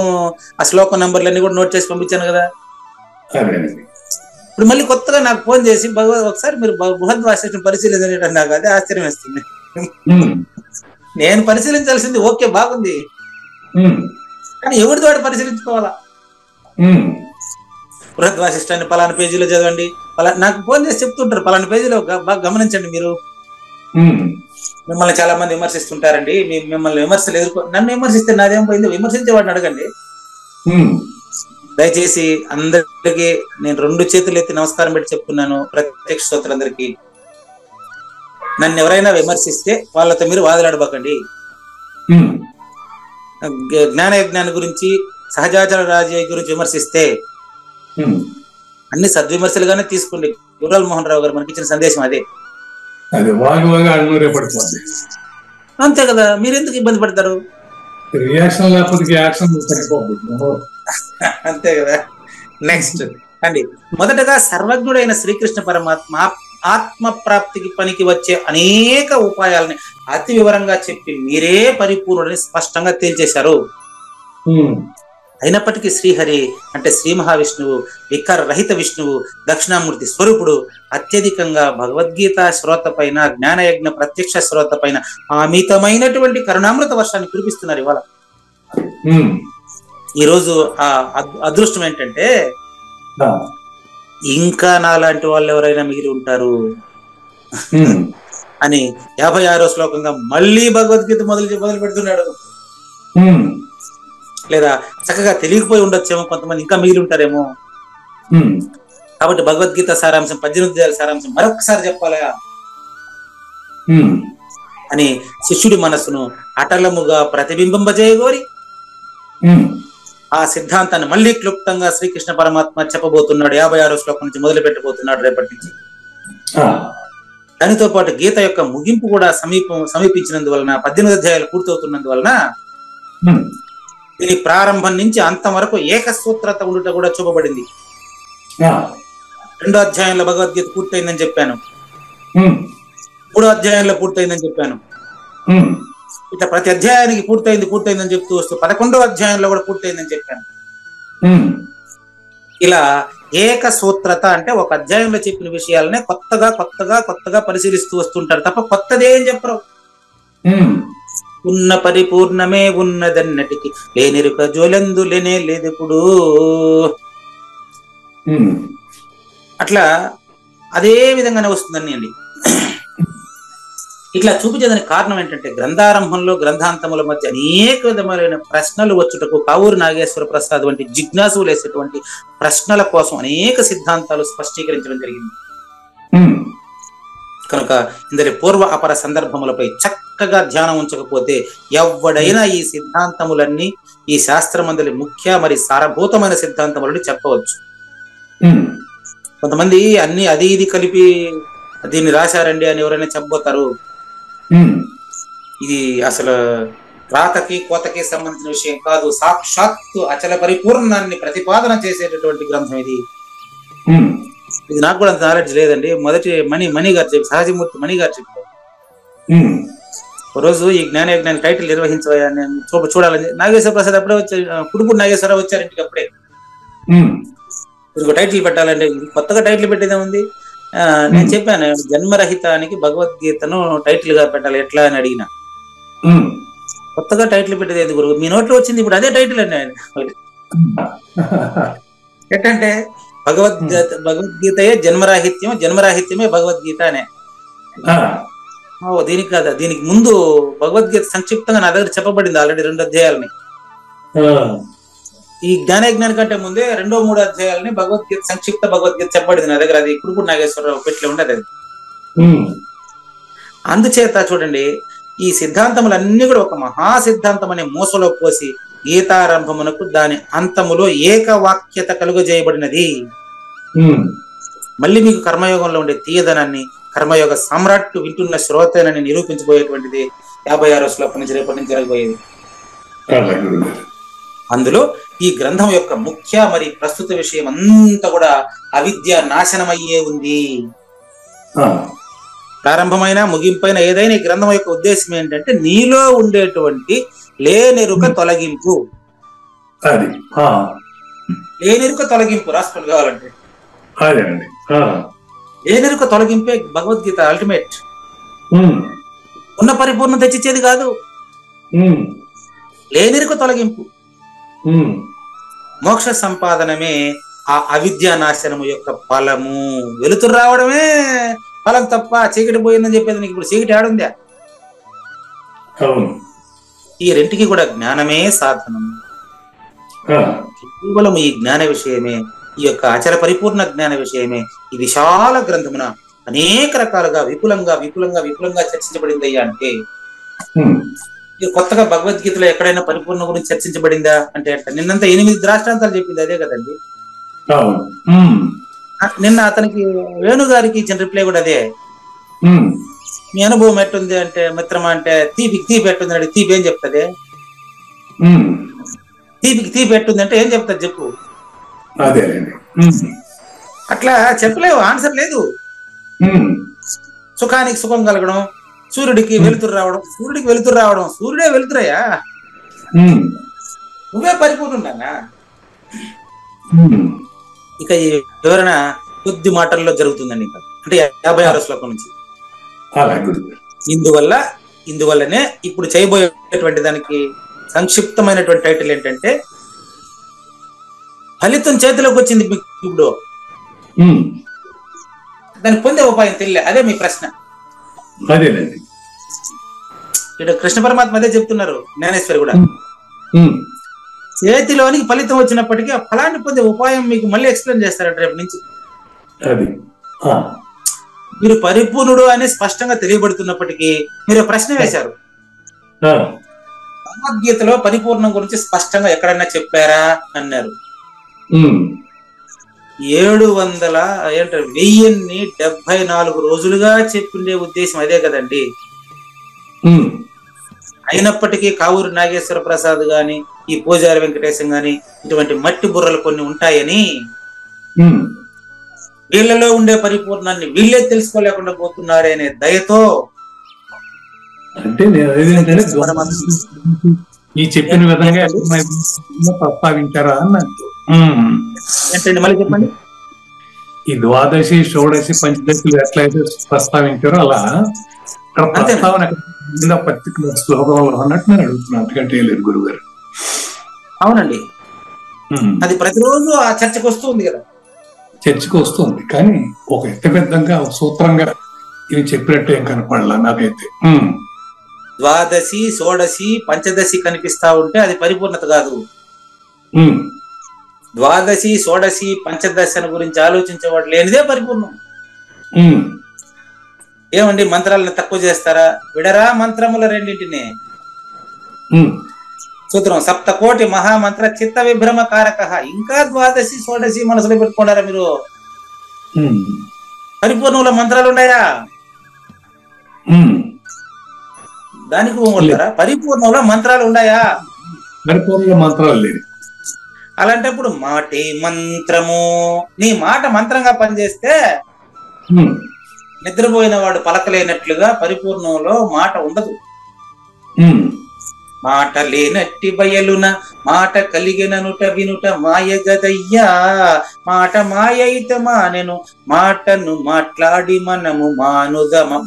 ఆ శ్లోక నంబర్లన్నీ కూడా నోట్ చేసి పంపించాను కదా. ఇప్పుడు మళ్ళీ కొత్తగా నాకు ఫోన్ చేసి ఒకసారి మీరు బృహద్ వాసిష్టం పరిశీలించండి, నాకు అదే ఆశ్చర్యం వేస్తుంది. నేను పరిశీలించాల్సింది ఓకే బాగుంది, కానీ ఎవరితో వాడు పరిశీలించుకోవాలా? బృహద్ వాసిష్టాన్ని పలానా పేజీలో చదవండి, నాకు ఫోన్ చేసి చెప్తుంటారు పలానా పేజీలో బాగా గమనించండి మీరు. మిమ్మల్ని చాలా మంది విమర్శిస్తుంటారండి, మిమ్మల్ని విమర్శలు నన్ను విమర్శిస్తే నాదేం పోయింది, విమర్శించే వాడిని అడగండి. దయచేసి అందరికీ నేను 2 చేతులు ఎత్తి నమస్కారం పెట్టి చెప్తున్నాను, ప్రత్యక్ష శ్రోతలందరికీ, నన్ను ఎవరైనా విమర్శిస్తే వాళ్ళతో మీరు వాదలాడబకండి. జ్ఞాన గురించి సహజాచార రాజయ్య గురించి విమర్శిస్తే అన్ని సద్విమర్శలుగానే తీసుకోండి. గుర్రాల మోహన్ రావు గారు మనకి ఇచ్చిన సందేశం అదే. అంతే కదా, మీరు ఎందుకు ఇబ్బంది పడతారు? అంతే కదా. నెక్స్ట్ అండి, మొదటగా సర్వజ్ఞుడైన శ్రీకృష్ణ పరమాత్మ ఆత్మ ప్రాప్తికి పనికి వచ్చే అనేక ఉపాయాలని అతి వివరంగా చెప్పి మీరే పరిపూర్ణుడని స్పష్టంగా తేల్చేశారు. అయినప్పటికీ శ్రీహరి అంటే శ్రీ మహావిష్ణువు, వికార రహిత విష్ణువు, దక్షిణామూర్తి స్వరూపుడు అత్యధికంగా భగవద్గీత శ్రోత పైన, జ్ఞానయజ్ఞ ప్రత్యక్ష శ్రోత పైన అమితమైనటువంటి కరుణామృత వర్షాన్ని కురిపిస్తున్నారు ఇవాళ. ఈరోజు ఆ అదృష్టం ఏంటంటే ఇంకా నాలాంటి వాళ్ళు ఎవరైనా మిగిలి ఉంటారు అని 56వ శ్లోకంగా మళ్ళీ భగవద్గీత మొదలు పెడుతున్నాడు. లేదా చక్కగా తెలియకపోయి ఉండొచ్చేమో, కొంతమంది ఇంకా మిగిలి ఉంటారేమో. కాబట్టి భగవద్గీత సారాంశం 18 అధ్యాయాల సారాంశం మరొకసారి చెప్పాలా అని శిష్యుడి మనస్సును అటలముగా ప్రతిబింబింపజేయగోరి ఆ సిద్ధాంతాన్ని మళ్ళీ క్లుప్తంగా శ్రీకృష్ణ పరమాత్మ చెప్పబోతున్నాడు. 56వ శ్లోకం నుంచి మొదలు పెట్టబోతున్నాడు రేపటి నుంచి. దానితో పాటు గీత యొక్క ముగింపు కూడా సమీపించినందువలన 18 అధ్యాయాలు పూర్తవుతున్నందువలన దీని ప్రారంభం నుంచి అంతం వరకు ఏకసూత్రత ఉండుట కూడా చూపబడింది. 2వ అధ్యాయంలో భగవద్గీత పూర్తయిందని చెప్పాను, 3వ అధ్యాయంలో పూర్తయిందని చెప్పాను. ఇట్లా ప్రతి అధ్యాయానికి పూర్తయిందని చెప్తూ వస్తూ 11వ అధ్యాయంలో కూడా పూర్తయిందని చెప్పాను. ఇలా ఏకసూత్రత అంటే ఒక అధ్యాయంలో చెప్పిన విషయాలనే కొత్తగా పరిశీలిస్తూ వస్తుంటారు తప్ప కొత్తదేం చెప్పరు. ఉన్న పరిపూర్ణమే ఉన్నదన్నటికి లేనిరుక జోలెందు లేనే లేదెప్పుడు. అట్లా అదే విధంగానే వస్తుందని అండి. ఇట్లా చూపించేదానికి కారణం ఏంటంటే గ్రంథారంభంలో గ్రంథాంతముల మధ్య అనేక విధమైన ప్రశ్నలు వచ్చుటకు కావూరు నాగేశ్వర ప్రసాద్ వంటి జిజ్ఞాసులు వేసేటువంటి ప్రశ్నల కోసం అనేక సిద్ధాంతాలు స్పష్టీకరించడం జరిగింది. కనుక ఇందరి పూర్వ అపర సందర్భములపై చక్కగా ధ్యానం ఉంచకపోతే ఎవడైనా ఈ సిద్ధాంతములన్నీ ఈ శాస్త్రమందలి ముఖ్య మరి సారభూతమైన సిద్ధాంతములని చెప్పవచ్చు. కొంతమంది అన్ని అది ఇది కలిపి దీన్ని రాశారండి అని ఎవరైనా చెప్పబోతారు. ఇది అసలు రాతకి కోతకి సంబంధించిన విషయం కాదు, సాక్షాత్తు అచల పరిపూర్ణాన్ని ప్రతిపాదన చేసేటటువంటి గ్రంథం ఇది. ఇది నాకు కూడా అంత నాలెడ్జ్ లేదండి. మొదటి మణి గారు చెప్పి సహజమూర్తి మణి గారు చెప్పారు, రోజు ఈ జ్ఞానయజ్ఞాని టైటిల్ నిర్వహించవా నేను చూడాలని. నాగేశ్వర ప్రసాద్ అప్పుడే వచ్చారు, కుడుపూడి నాగేశ్వరరావు వచ్చారు ఇంటికి అప్పుడే. ఇంకో టైటిల్ పెట్టాలంటే కొత్తగా టైటిల్ పెట్టేదే ఉంది. నేను చెప్పాను జన్మరహితానికి భగవద్గీతను టైటిల్ గా పెట్టాలి ఎట్లా అని అడిగిన. కొత్తగా టైటిల్ పెట్టేది గురువు మీ నోట్లో వచ్చింది ఇప్పుడు అదే టైటిల్ అండి. ఏంటంటే భగవద్గీతయే జన్మరాహిత్యం, జన్మరాహిత్యమే భగవద్గీత అనే. దీనికి కాదా, దీనికి ముందు భగవద్గీత సంక్షిప్తంగా నా దగ్గర చెప్పబడింది ఆల్రెడీ 2 అధ్యాయాలని. ఈ జ్ఞానయజ్ఞాని కంటే ముందే 2, 3 అధ్యాయాలని భగవద్గీత సంక్షిప్త భగవద్గీత చెప్పబడింది నా దగ్గర. అది కుడుపూడి నాగేశ్వరరావు పెట్లో ఉండదు అది. అందుచేత చూడండి ఈ సిద్ధాంతములన్నీ కూడా ఒక మహా సిద్ధాంతం అనే మూసలో పోసి గీతారంభమునకు దాని అంతములో ఏకవాక్యత కలుగజేయబడినది. మళ్ళీ మీకు కర్మయోగంలో ఉండే తీయదనాన్ని కర్మయోగ సామ్రాట్ వింటున్న శ్రోతనని నిరూపించబోయేటువంటిది 56వ శ్లోకం నుంచి రేపటి నుంచి జరగబోయేది. అందులో ఈ గ్రంథం యొక్క ముఖ్య మరి ప్రస్తుత విషయం అంతా కూడా అవిద్య నాశనమయ్యే ఉంది. ప్రారంభమైన ముగింపైన ఏదైనా ఈ గ్రంథం యొక్క ఉద్దేశం ఏంటంటే నీలో ఉండేటువంటి లేనెరుక తొలగింపు. లేనెరుక తొలగింపు రాసుకోండి కావాలంటే. లేనెరుక తొలగింపే భగవద్గీత అల్టిమేట్. ఉన్న పరిపూర్ణం తెచ్చిచ్చేది కాదు, లేనెరుక తొలగింపు. మోక్ష సంపాదనమే ఆ అవిద్యా నాశనము యొక్క ఫలము. వెలుతురు రావడమే ఫలం తప్ప చీకటి పోయిందని చెప్పేది నీకు ఇప్పుడు చీకటి ఆడుందా? ఈ రెంటికి కూడా జ్ఞానమే సాధనం. కేవలం ఈ జ్ఞాన విషయమే, ఈ యొక్క అచల పరిపూర్ణ జ్ఞాన విషయమే ఈ విశాల గ్రంథమున అనేక రకాలుగా విపులంగా చర్చించబడింది. అయ్యా అంటే కొత్తగా భగవద్గీతలో ఎక్కడైనా పరిపూర్ణ గురించి చర్చించబడిందా అంటే నిన్నంతా 8 దృష్టాంతాలు చెప్పింది అదే కదండి. నిన్న అతనికి వేణుగారికి ఇచ్చిన రిప్లై కూడా అదే. మీ అనుభవం ఎట్టుంది అంటే మిత్రమా అంటే తీపి ఎట్టుంది అంటే తీపి ఏం చెప్తుంది? తీపి ఎట్టుంది అంటే ఏం చెప్తాది చెప్పు. అట్లా చెప్పలేవు, ఆన్సర్ లేదు. సుఖానికి సుఖం కలగడం, సూర్యుడికి వెలుతురు రావడం, సూర్యుడే వెలుతురయ్యా, నువ్వే పరిపూర్ణంగా. ఇక ఈ వివరణ కొద్ది మాటల్లో జరుగుతుందండి. ఇంకా అంటే 56వ శ్లోకం నుంచి. ఇందువల్లనే ఇప్పుడు చేయబోయేటువంటి దానికి సంక్షిప్తమైనటువంటి టైటిల్ ఏంటంటే ఫలితం చేతిలోకి వచ్చింది ఇప్పుడు, దాన్ని పొందే ఉపాయం తెలియలే. అదే మీ ప్రశ్న. ఇక్కడ కృష్ణ పరమాత్మ అదే చెప్తున్నారు, జ్ఞానేశ్వరి కూడా. చేతిలోనికి ఫలితం వచ్చినప్పటికీ ఆ ఫలాన్ని పొందే ఉపాయం మీకు మళ్ళీ ఎక్స్ప్లెయిన్ చేస్తారంట రేపు నుంచి. మీరు పరిపూర్ణుడు అని స్పష్టంగా తెలియబడుతున్నప్పటికీ మీరు ప్రశ్న వేశారు, భగవద్గీతలో పరిపూర్ణం గురించి స్పష్టంగా ఎక్కడన్నా చెప్పారా అన్నారు. 1074 రోజులుగా చెప్పిండే ఉద్దేశం అదే కదండి. అయినప్పటికీ కావూరు నాగేశ్వర ప్రసాద్ గాని, ఈ పూజారి వెంకటేశం గాని ఇటువంటి మట్టి బుర్రలు కొన్ని ఉంటాయని వీళ్ళలో ఉండే పరిపూర్ణాన్ని వీళ్ళే తెలుసుకోలేకుండా పోతున్నారే అనే దయతో అంటే ఈ చెప్పిన విధంగా ప్రస్తావించారా అన్నట్టు. ఏంటండి మళ్ళీ చెప్పండి. ఈ ద్వాదశి, షోడశి, పంచదశులు ఎట్లయితే ప్రస్తావించారో అలా ప్రస్తావన పర్టికులర్ శ్లోకంలో అన్నట్టు నేను అడుగుతున్నాను. అంతకంటే లేదు గురుగారు. అవునండి, అది ప్రతిరోజు ఆ చర్చకు వస్తుంది కదా. చర్చకు వస్తుంది కానీ ఒక పెద్దంగా సూత్రంగా ఇవి చెప్పినట్టు ఏం కనపడలా నాకైతే. ద్వాదశి, షోడశి, పంచదశి కనిపిస్తా ఉంటే అది పరిపూర్ణత కాదు. ద్వాదశి, షోడశి, పంచదశని గురించి ఆలోచించేవాడు లేనిదే పరిపూర్ణం. ఏమండి మంత్రాలను తక్కువ చేస్తారా? విడరా మంత్రముల రెండింటిని. సూత్రం సప్తకోటి మహామంత్ర చిత్త విభ్రమ కారక. ఇంకా ద్వాదశి, షోడశి మనసులో పెట్టుకున్నారా మీరు? పరిపూర్ణంలో మంత్రాలు ఉన్నాయా? దానికి పోగొడతారా? పరిపూర్ణంలో మంత్రాలు ఉన్నాయా? పరిపూర్ణ మంత్రాలు లేవు. అలాంటప్పుడు మాటే మంత్రము. నీ మాట మంత్రంగా పనిచేస్తే నిద్రపోయిన వాడు పలకలేనట్లుగా పరిపూర్ణంలో మాట ఉండదు. మాట లేనట్టి బయలున మాట కలిగిననుట వినుట మాయ గదయ్యా. మాట మాయ అయితే మానెను మాటను మాట్లాడి మనము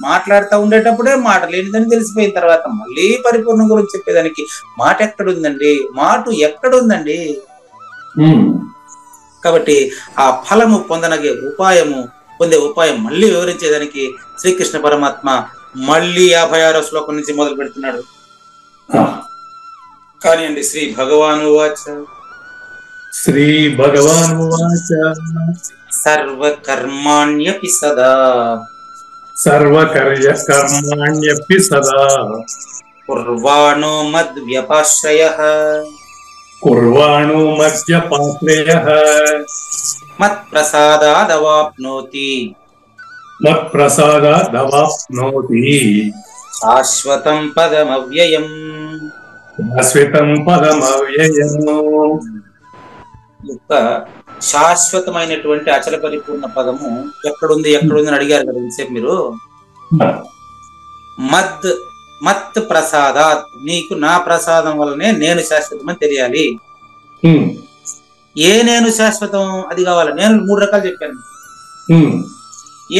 మాట్లాడుతూ ఉండేటప్పుడే మాట లేనిదని తెలిసిపోయిన తర్వాత మళ్ళీ పరిపూర్ణం గురించి చెప్పేదానికి మాట ఎక్కడుందండి? మాట ఎక్కడుందండి? కాబట్టి ఆ ఫలము పొందే ఉపాయం మళ్ళీ వివరించేదానికి శ్రీకృష్ణ పరమాత్మ మళ్ళీ 56వ శ్లోకం నుంచి మొదలు పెడుతున్నాడు. కానీ అండి శ్రీ భగవాను వాచ సర్వకర్మాణ్యపి సదా కుర్వాణో మద్వ్యపాశ్రయః మత్ప్రసాదాదవాప్నోతి శాశ్వతం పదమవ్యయం. యొక్క శాశ్వతమైనటువంటి అచల పరిపూర్ణ పదము ఎక్కడుంది అని అడిగారు కదా ఇంతసేపు మీరు. మత్ ప్రసాదాత్, నీకు నా ప్రసాదం వల్లనే నేను శాశ్వతమని తెలియాలి. ఏ నేను శాశ్వతం అది కావాలి. నేను 3 రకాలు చెప్పాను.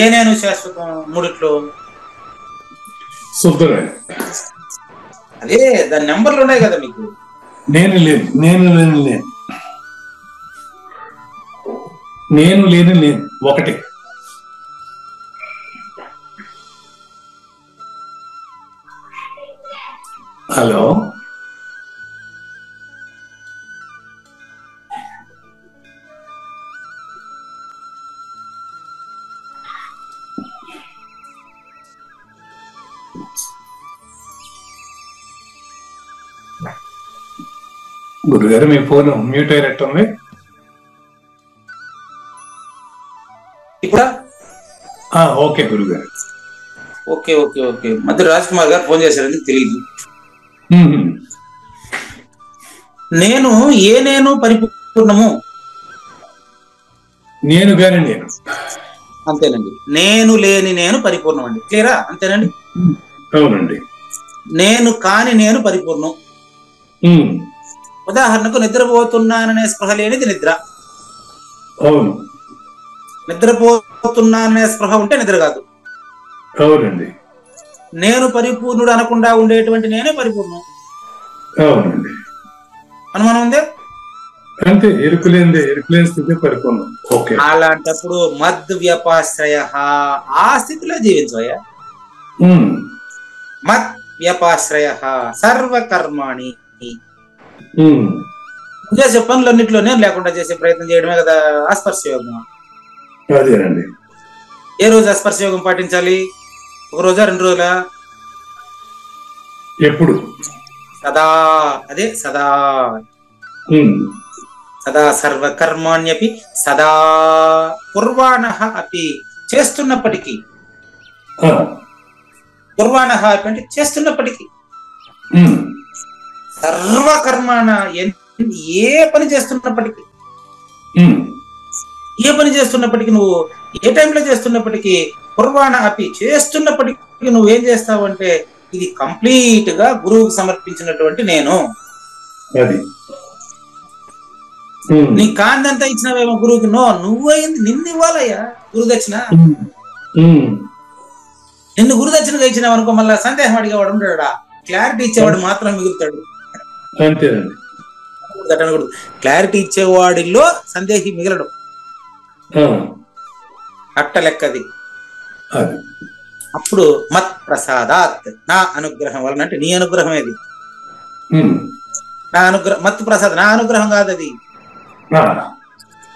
ఏ నేను శాశ్వతం మూడిట్లో అదే దాని నెంబర్లు ఉన్నాయి కదా మీకు. నేను లేను ఒకటి. హలో, గురుగారు మీ ఫోన్ మ్యూట్ అయినట్టుంది. ఇప్పుడు ఓకే గురుగారు. ఓకే ఓకే ఓకే మధ్య రాజ్ కుమార్ గారు ఫోన్ చేశారని తెలియదు. నేను పరిపూర్ణము. నేను గాని నేను అంతేనండి. నేను లేని నేను పరిపూర్ణం అండి. క్లియరా? అంతేనండి. అవునండి. నేను కాని నేను పరిపూర్ణం. ఉదాహరణకు నిద్రపోతున్నాననే స్పృహ లేనిది నిద్ర. అవును. నిద్రపోతున్నాననే స్పృహ ఉంటే నిద్ర కాదు. అవునండి. నేను పరిపూర్ణుడు అనకుండా ఉండేటువంటి నేనే పరిపూర్ణం. అవునండి. అనుమానం ఉందే? అంతే. ఎరుకులేని స్థితి పరిపూర్ణం. ఓకే. అలాంటప్పుడు మద్ వ్యపాశ్రయ, ఆ స్థితిలో జీవించవయ్యా. మత్ వ్యపాశ్రయ సర్వకర్మాణి, చేసే పనులన్నింటిలో నేను లేకుండా చేసే ప్రయత్నం చేయడమే కదా ఆస్పర్శ యోగం. అదేనండి. ఏ రోజు ఆస్పర్శ యోగం పాటించాలి? 1 రోజా 2 రోజులా? ఎప్పుడు? సదా. అదే సదా. సదా సర్వకర్మాణ్యపి సదా కుర్వాణః అపి చేస్తున్నప్పటికీ, కుర్వాణః అంటే చేస్తున్నప్పటికీ, సర్వకర్మాణ ఏ పని చేస్తున్నప్పటికీ, ఏ పని చేస్తున్నప్పటికీ, నువ్వు ఏ టైంలో చేస్తున్నప్పటికీ, కుర్వాణ అపి చేస్తున్నప్పటికీ నువ్వు ఏం చేస్తావు అంటే ఇది కంప్లీట్ గా గురువుకు సమర్పించినటువంటి నేను. నీ కాందంతా ఇచ్చినవేమో గురువుకి, నువ్వైంది నిన్ను ఇవ్వాలయ్యా గురుదక్షిణ. నిన్ను గురుదక్షిణగా ఇచ్చినావు అనుకో, మళ్ళా సందేహం అడిగేవాడు ఉంటాడా, క్లారిటీ ఇచ్చేవాడు మాత్రం మిగులుతాడు. క్లారిటీ ఇచ్చేవాడిలో సందేహి మిగలడు, అట్ట లెక్కది. అప్పుడు మత్ ప్రసాదాత్, నా అనుగ్రహం వలన, అంటే నీ అనుగ్రహం ఏది, నా అనుగ్రహం. మత్ ప్రసాద్ నా అనుగ్రహం కాదు, అది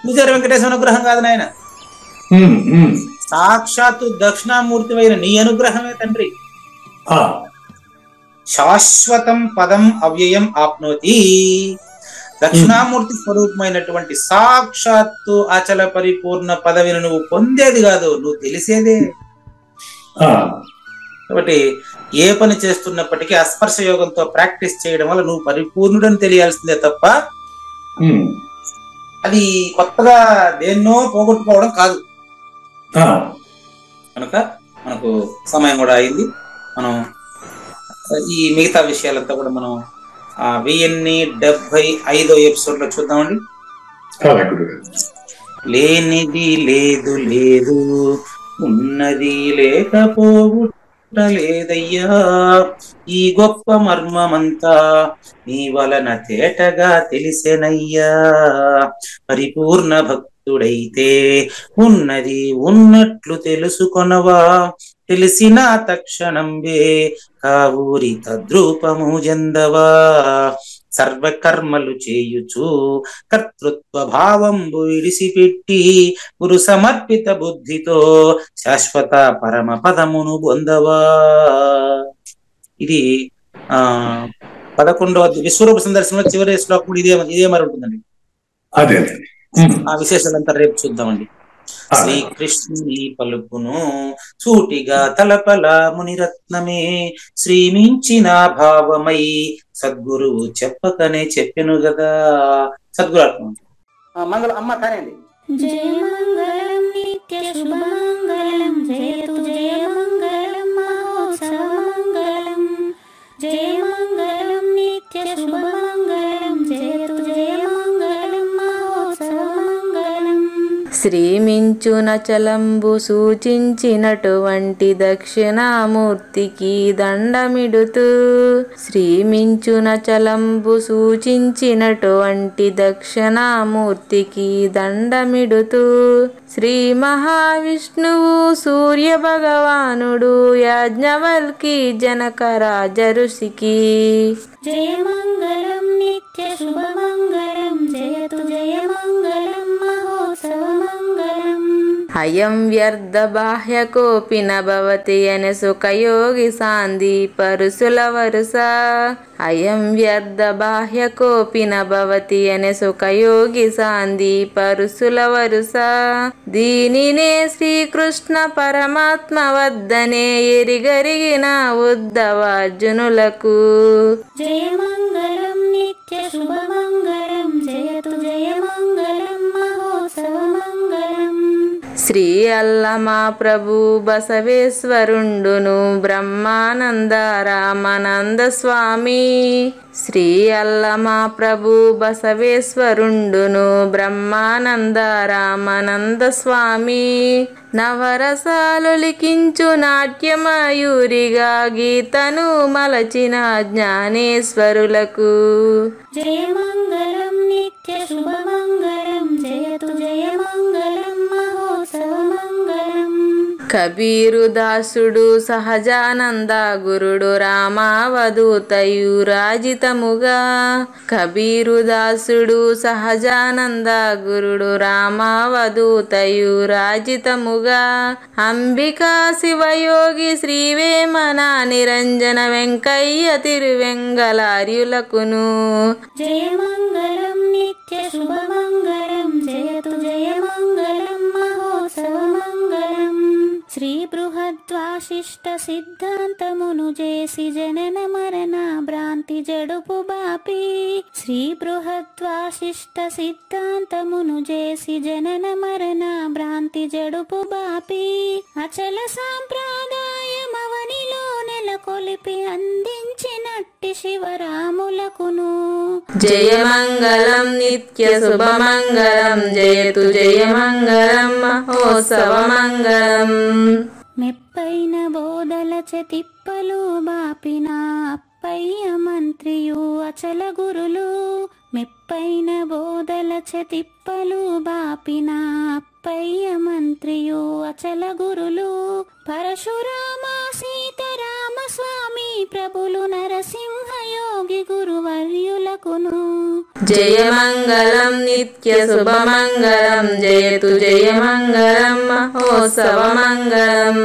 పూజారి వెంకటేశ్వర అనుగ్రహం కాదు నాయన, సాక్షాత్తు దక్షిణామూర్తి అయిన నీ అనుగ్రహమే తండ్రి. శాశ్వతం పదం అవ్యయం ఆప్నోతి. దక్షిణామూర్తి స్వరూపమైనటువంటి సాక్షాత్తు అచల పరిపూర్ణ పదవిని నువ్వు పొందేది కాదు, నువ్వు తెలిసేదే. కాబట్టి ఏ పని చేస్తున్నప్పటికీ అస్పర్శ యోగంతో ప్రాక్టీస్ చేయడం వల్ల నువ్వు పరిపూర్ణుడని తెలియాల్సిందే తప్ప అది కొత్తగా దేన్నో పోగొట్టుకోవడం కాదు. కనుక మనకు సమయం కూడా అయింది. మనం ఈ మిగతా విషయాలంతా కూడా మనం 1075వ ఎపిసోడ్ లో చూద్దామండి. లేనిది లేదు లేదు, ఉన్నది లేకపోవుట లేదయ్యా, ఈ గొప్ప మర్మమంతా నీ వలన తేటగా తెలిసెనయ్యా. పరిపూర్ణ భక్తుడైతే ఉన్నది ఉన్నట్లు తెలుసుకొనవా, తెలిసిన తక్షణంబే కావూరి తద్రూపము జందవా. సర్వకర్మలు చేయుచు కర్తృత్వ భావంబు విడిసిపెట్టి గురు సమర్పిత బుద్ధితో శాశ్వత పరమ పదమును పొందవా. ఇది 11వ విశ్వరూప సందర్శనంలో చివరి శ్లోకం ఇదే మరి ఉంటుందండి. ఆ విశేషాలంతా రేపు చూద్దామండి. శ్రీకృష్ణుని పలుకును సూటిగా తలపల మునిరత్నమే, శ్రీమించిన భావమై సద్గురువు చెప్పకనే చెప్పెను గదా. సద్గురు మంగళం అమ్మ కానండి. జయ మంగళం నిత్య శుభమంగళం, జయతు జయ మంగళం మహోత్సవ మంగళం. జయ మంగళం నిత్య శుభమంగళం, జయతు జయ మంగళం మహోత్సవ మంగళం. శ్రీమించునచలంబు సూచించినటువంటి దక్షిణామూర్తికి దండమిడుతూ, శ్రీమించునచలంబు సూచించినటువంటి దక్షిణామూర్తికి దండమిడుతూ, శ్రీ మహావిష్ణువు సూర్య భగవానుడు యాజ్ఞవల్కి జనక రాజ ఋషికి. జయ మంగళం నిత్య శుభమంగళం, జయతు జయ మంగళం మహోత్సవ మంగళం. అయం వ్యర్థ బాహ్య కోపిన భవతి అనే సుఖయోగి సాంది పరుసుల వరుస. అయం వ్యర్థ బాహ్య కోపిన భవతి అనే సుఖయోగి సాంది పరుసుల వరుస. దీనినే శ్రీకృష్ణ పరమాత్మ వద్దనే ఎరిగరిగిన ఉద్ధవార్జునులకు. జయ మంగళం నిత్య శుభమంగళం, జయతు జయ మంగళం మహోత్సవ మంగళం. శ్రీ అల్లమా ప్రభు బసవేశ్వరుండును బ్రహ్మానంద రామానంద స్వామి. శ్రీ అల్లమా ప్రభు బసవేశ్వరుండును బ్రహ్మానంద రామానంద స్వామి. నవరసాలు లిఖించు నాట్యమయూరిగా గీతను మలచిన జ్ఞానేశ్వరులకు. జయ మంగళం నిత్య శుభమంగళం, జయతు జయ మంగళం మహోత్సవ మంగళం. కబీరు దాసుడు సహజానంద గురుడు రామావధూతయు రాజితముగా. కబీరు దాసుడు సహజానంద గురుడు రామావధూతయు రాజితముగా. అంబికా శివయోగి శ్రీవేమన నిరంజన వెంకయ్య తిరువెంగళార్యులకును. జయమంగళం నిత్య శుభమంగళం జయతు జయమంగళం మహోత్సవమంగళం. శ్రీ బృహద్వాశిష్ట సిద్ధాంతమును చేసి జనన మరణ భ్రాంతి జడుపు బాపి. శ్రీ బృహద్వాశిష్ట సిద్ధాంతమును చేసి జనన మరణ భ్రాంతి జడుపు బాపి. అచల సాంప్రదాయమవనిలో నెలకొలిపి అందించినట్టి శివరాములకును. జయమంగళం నిత్య శుభమంగళం జయతు జయమంగళం మహోత్సవమంగళం. మెప్పైన బోధల తిప్పలు బాపిన అప్పయ్య మంత్రియు అచల గురులు. మెప్పైన బోధల తిప్పలు బాపిన అప్పయ్య మంత్రియు అచల గురులు. పరశురామ సీతారామ స్వామి ప్రభులు నరసింహయోగి గురువర్యులకును. జయమంగళం నిత్య శుభమంగళం జయతు జయమంగళం మహోత్సవమంగళం.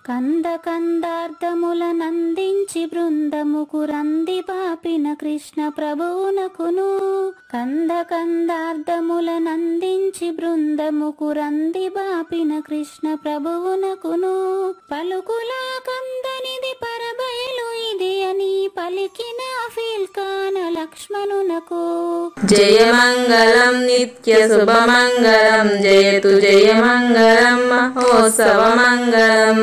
కంద కందార్థముల నందించి బృందముకు రంది పాపిన కృష్ణ ప్రభువునకును. కంద కందార్థముల నందించి బృందముకు రంది బాపిన కృష్ణ ప్రభువునకును. పలుకులా కందనిది పరబయలు ఇది అని పలికిన ఫీల్కాన లక్ష్మణునకు. జయమంగళం నిత్య శుభమంగళం జయతు జయమంగళం మహోత్సవమంగళం.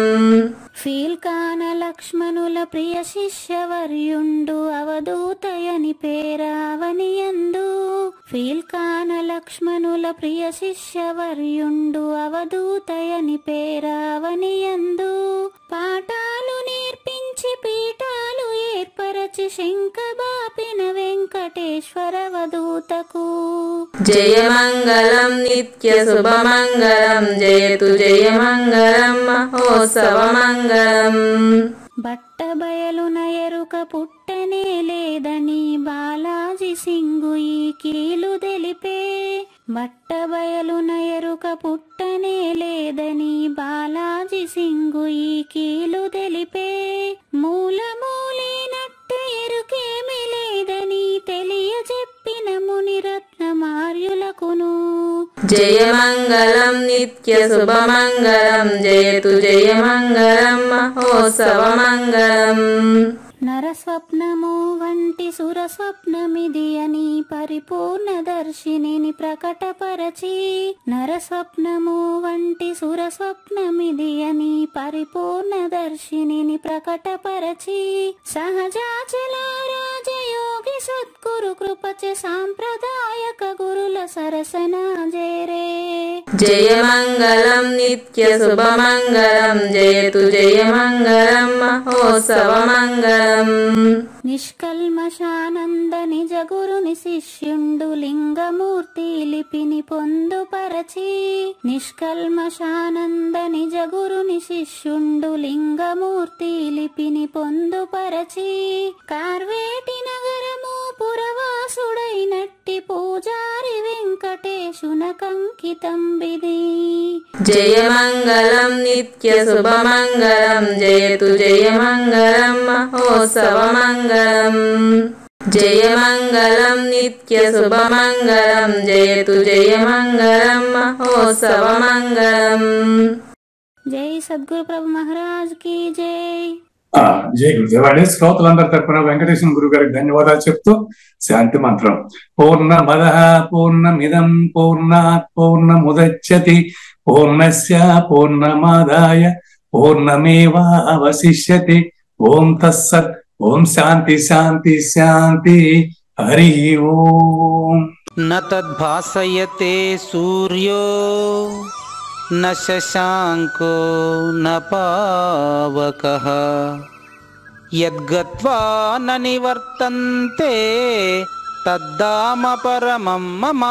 ఫీల్కాన లక్ష్మణుల ప్రియ శిష్యవర్యుండు అవధూతయని పేరావనియందు. ఫీల్కాన లక్ష్మణుల ప్రియ శిష్యవర్యుండు అవధూతయని పేరావనియందు. పాఠాలు నేర్పించి పీఠాలు ఏర్పరచి శంఖబాపిన వెంకటేశ్వర వధూతకు. జయమంగళం నిత్య శుభమంగళం జయతు జయమంగళం మహోత్సవమంగళం. బట్టబయలున ఎరుక పుట్టనే లేదని బాలాజీ సింగు ఈ కీలు తెలిపే. బట్టబయలున ఎరుక పుట్టనే లేదని బాలాజీ సింగు ఈ కీలు తెలిపే. మూలమూలేనట్ట ఎరుకేమి లేదని తెలియజెప్పిన మునిరత్నమార్యులకును. జయమంగళం నిత్య శుభమంగళం జయతు జయమంగళం మహోత్సవమంగళం. నరస్వప్నము వంటి సురస్వప్నమిది అని పరిపూర్ణ దర్శినిని ప్రకటపరచి. నరస్వప్నము వంటి సురస్వప్నమిది అని పరిపూర్ణ దర్శినిని ప్రకటపరచి. సహజాచల రాజయోగి సద్గురు కృపచ సాంప్రదాయక గురుల సరసన జేరే. జయమంగళం నిత్య శుభమంగళం జయతు జయమంగళం మహోత్సవమంగళం. నిష్కల్మషానంద నిజ గురుని శిష్యుండు లింగమూర్తి లిపిని పొందుపరచి. నిష్కల్మషానంద నిజ గురుని శిష్యుండు లింగమూర్తి లిపిని పొందుపరచి. కార్వేటి నగరము పురవాసుడైనట్టి పూజారి వెంకటేశునకంకితం విధి. జయమంగళం నిత్య శుభమంగళం జయతు జయమంగళం మహోత్సవమంగళం. జయమంగళం నిత్య శుభమంగళం జయతు జయమంగళం మహోత్సవమంగళం. జై సద్గురు ప్రభు మహారాజ్ కి జై. జై గురుదేవాడి. శ్రోతలందరి తరపున వెంకటేశ్వర గురువు గారికి ధన్యవాదాలు చెప్తూ శాంతి మంత్రం. పూర్ణమద పూర్ణమిదం పూర్ణాత్ పూర్ణముదచ్యతి పూర్ణస్య పూర్ణమాదాయ పూర్ణమేవావశిష్యతి. ఓం తత్సత్. ఓం శాంతి శాంతి శాంతి. హరి ఓం. న తద్భాసయతే సూర్యో న శశాంకో న పావకః యద్గత్వా న నివర్తంతే తద్ధామ పరమం మమ.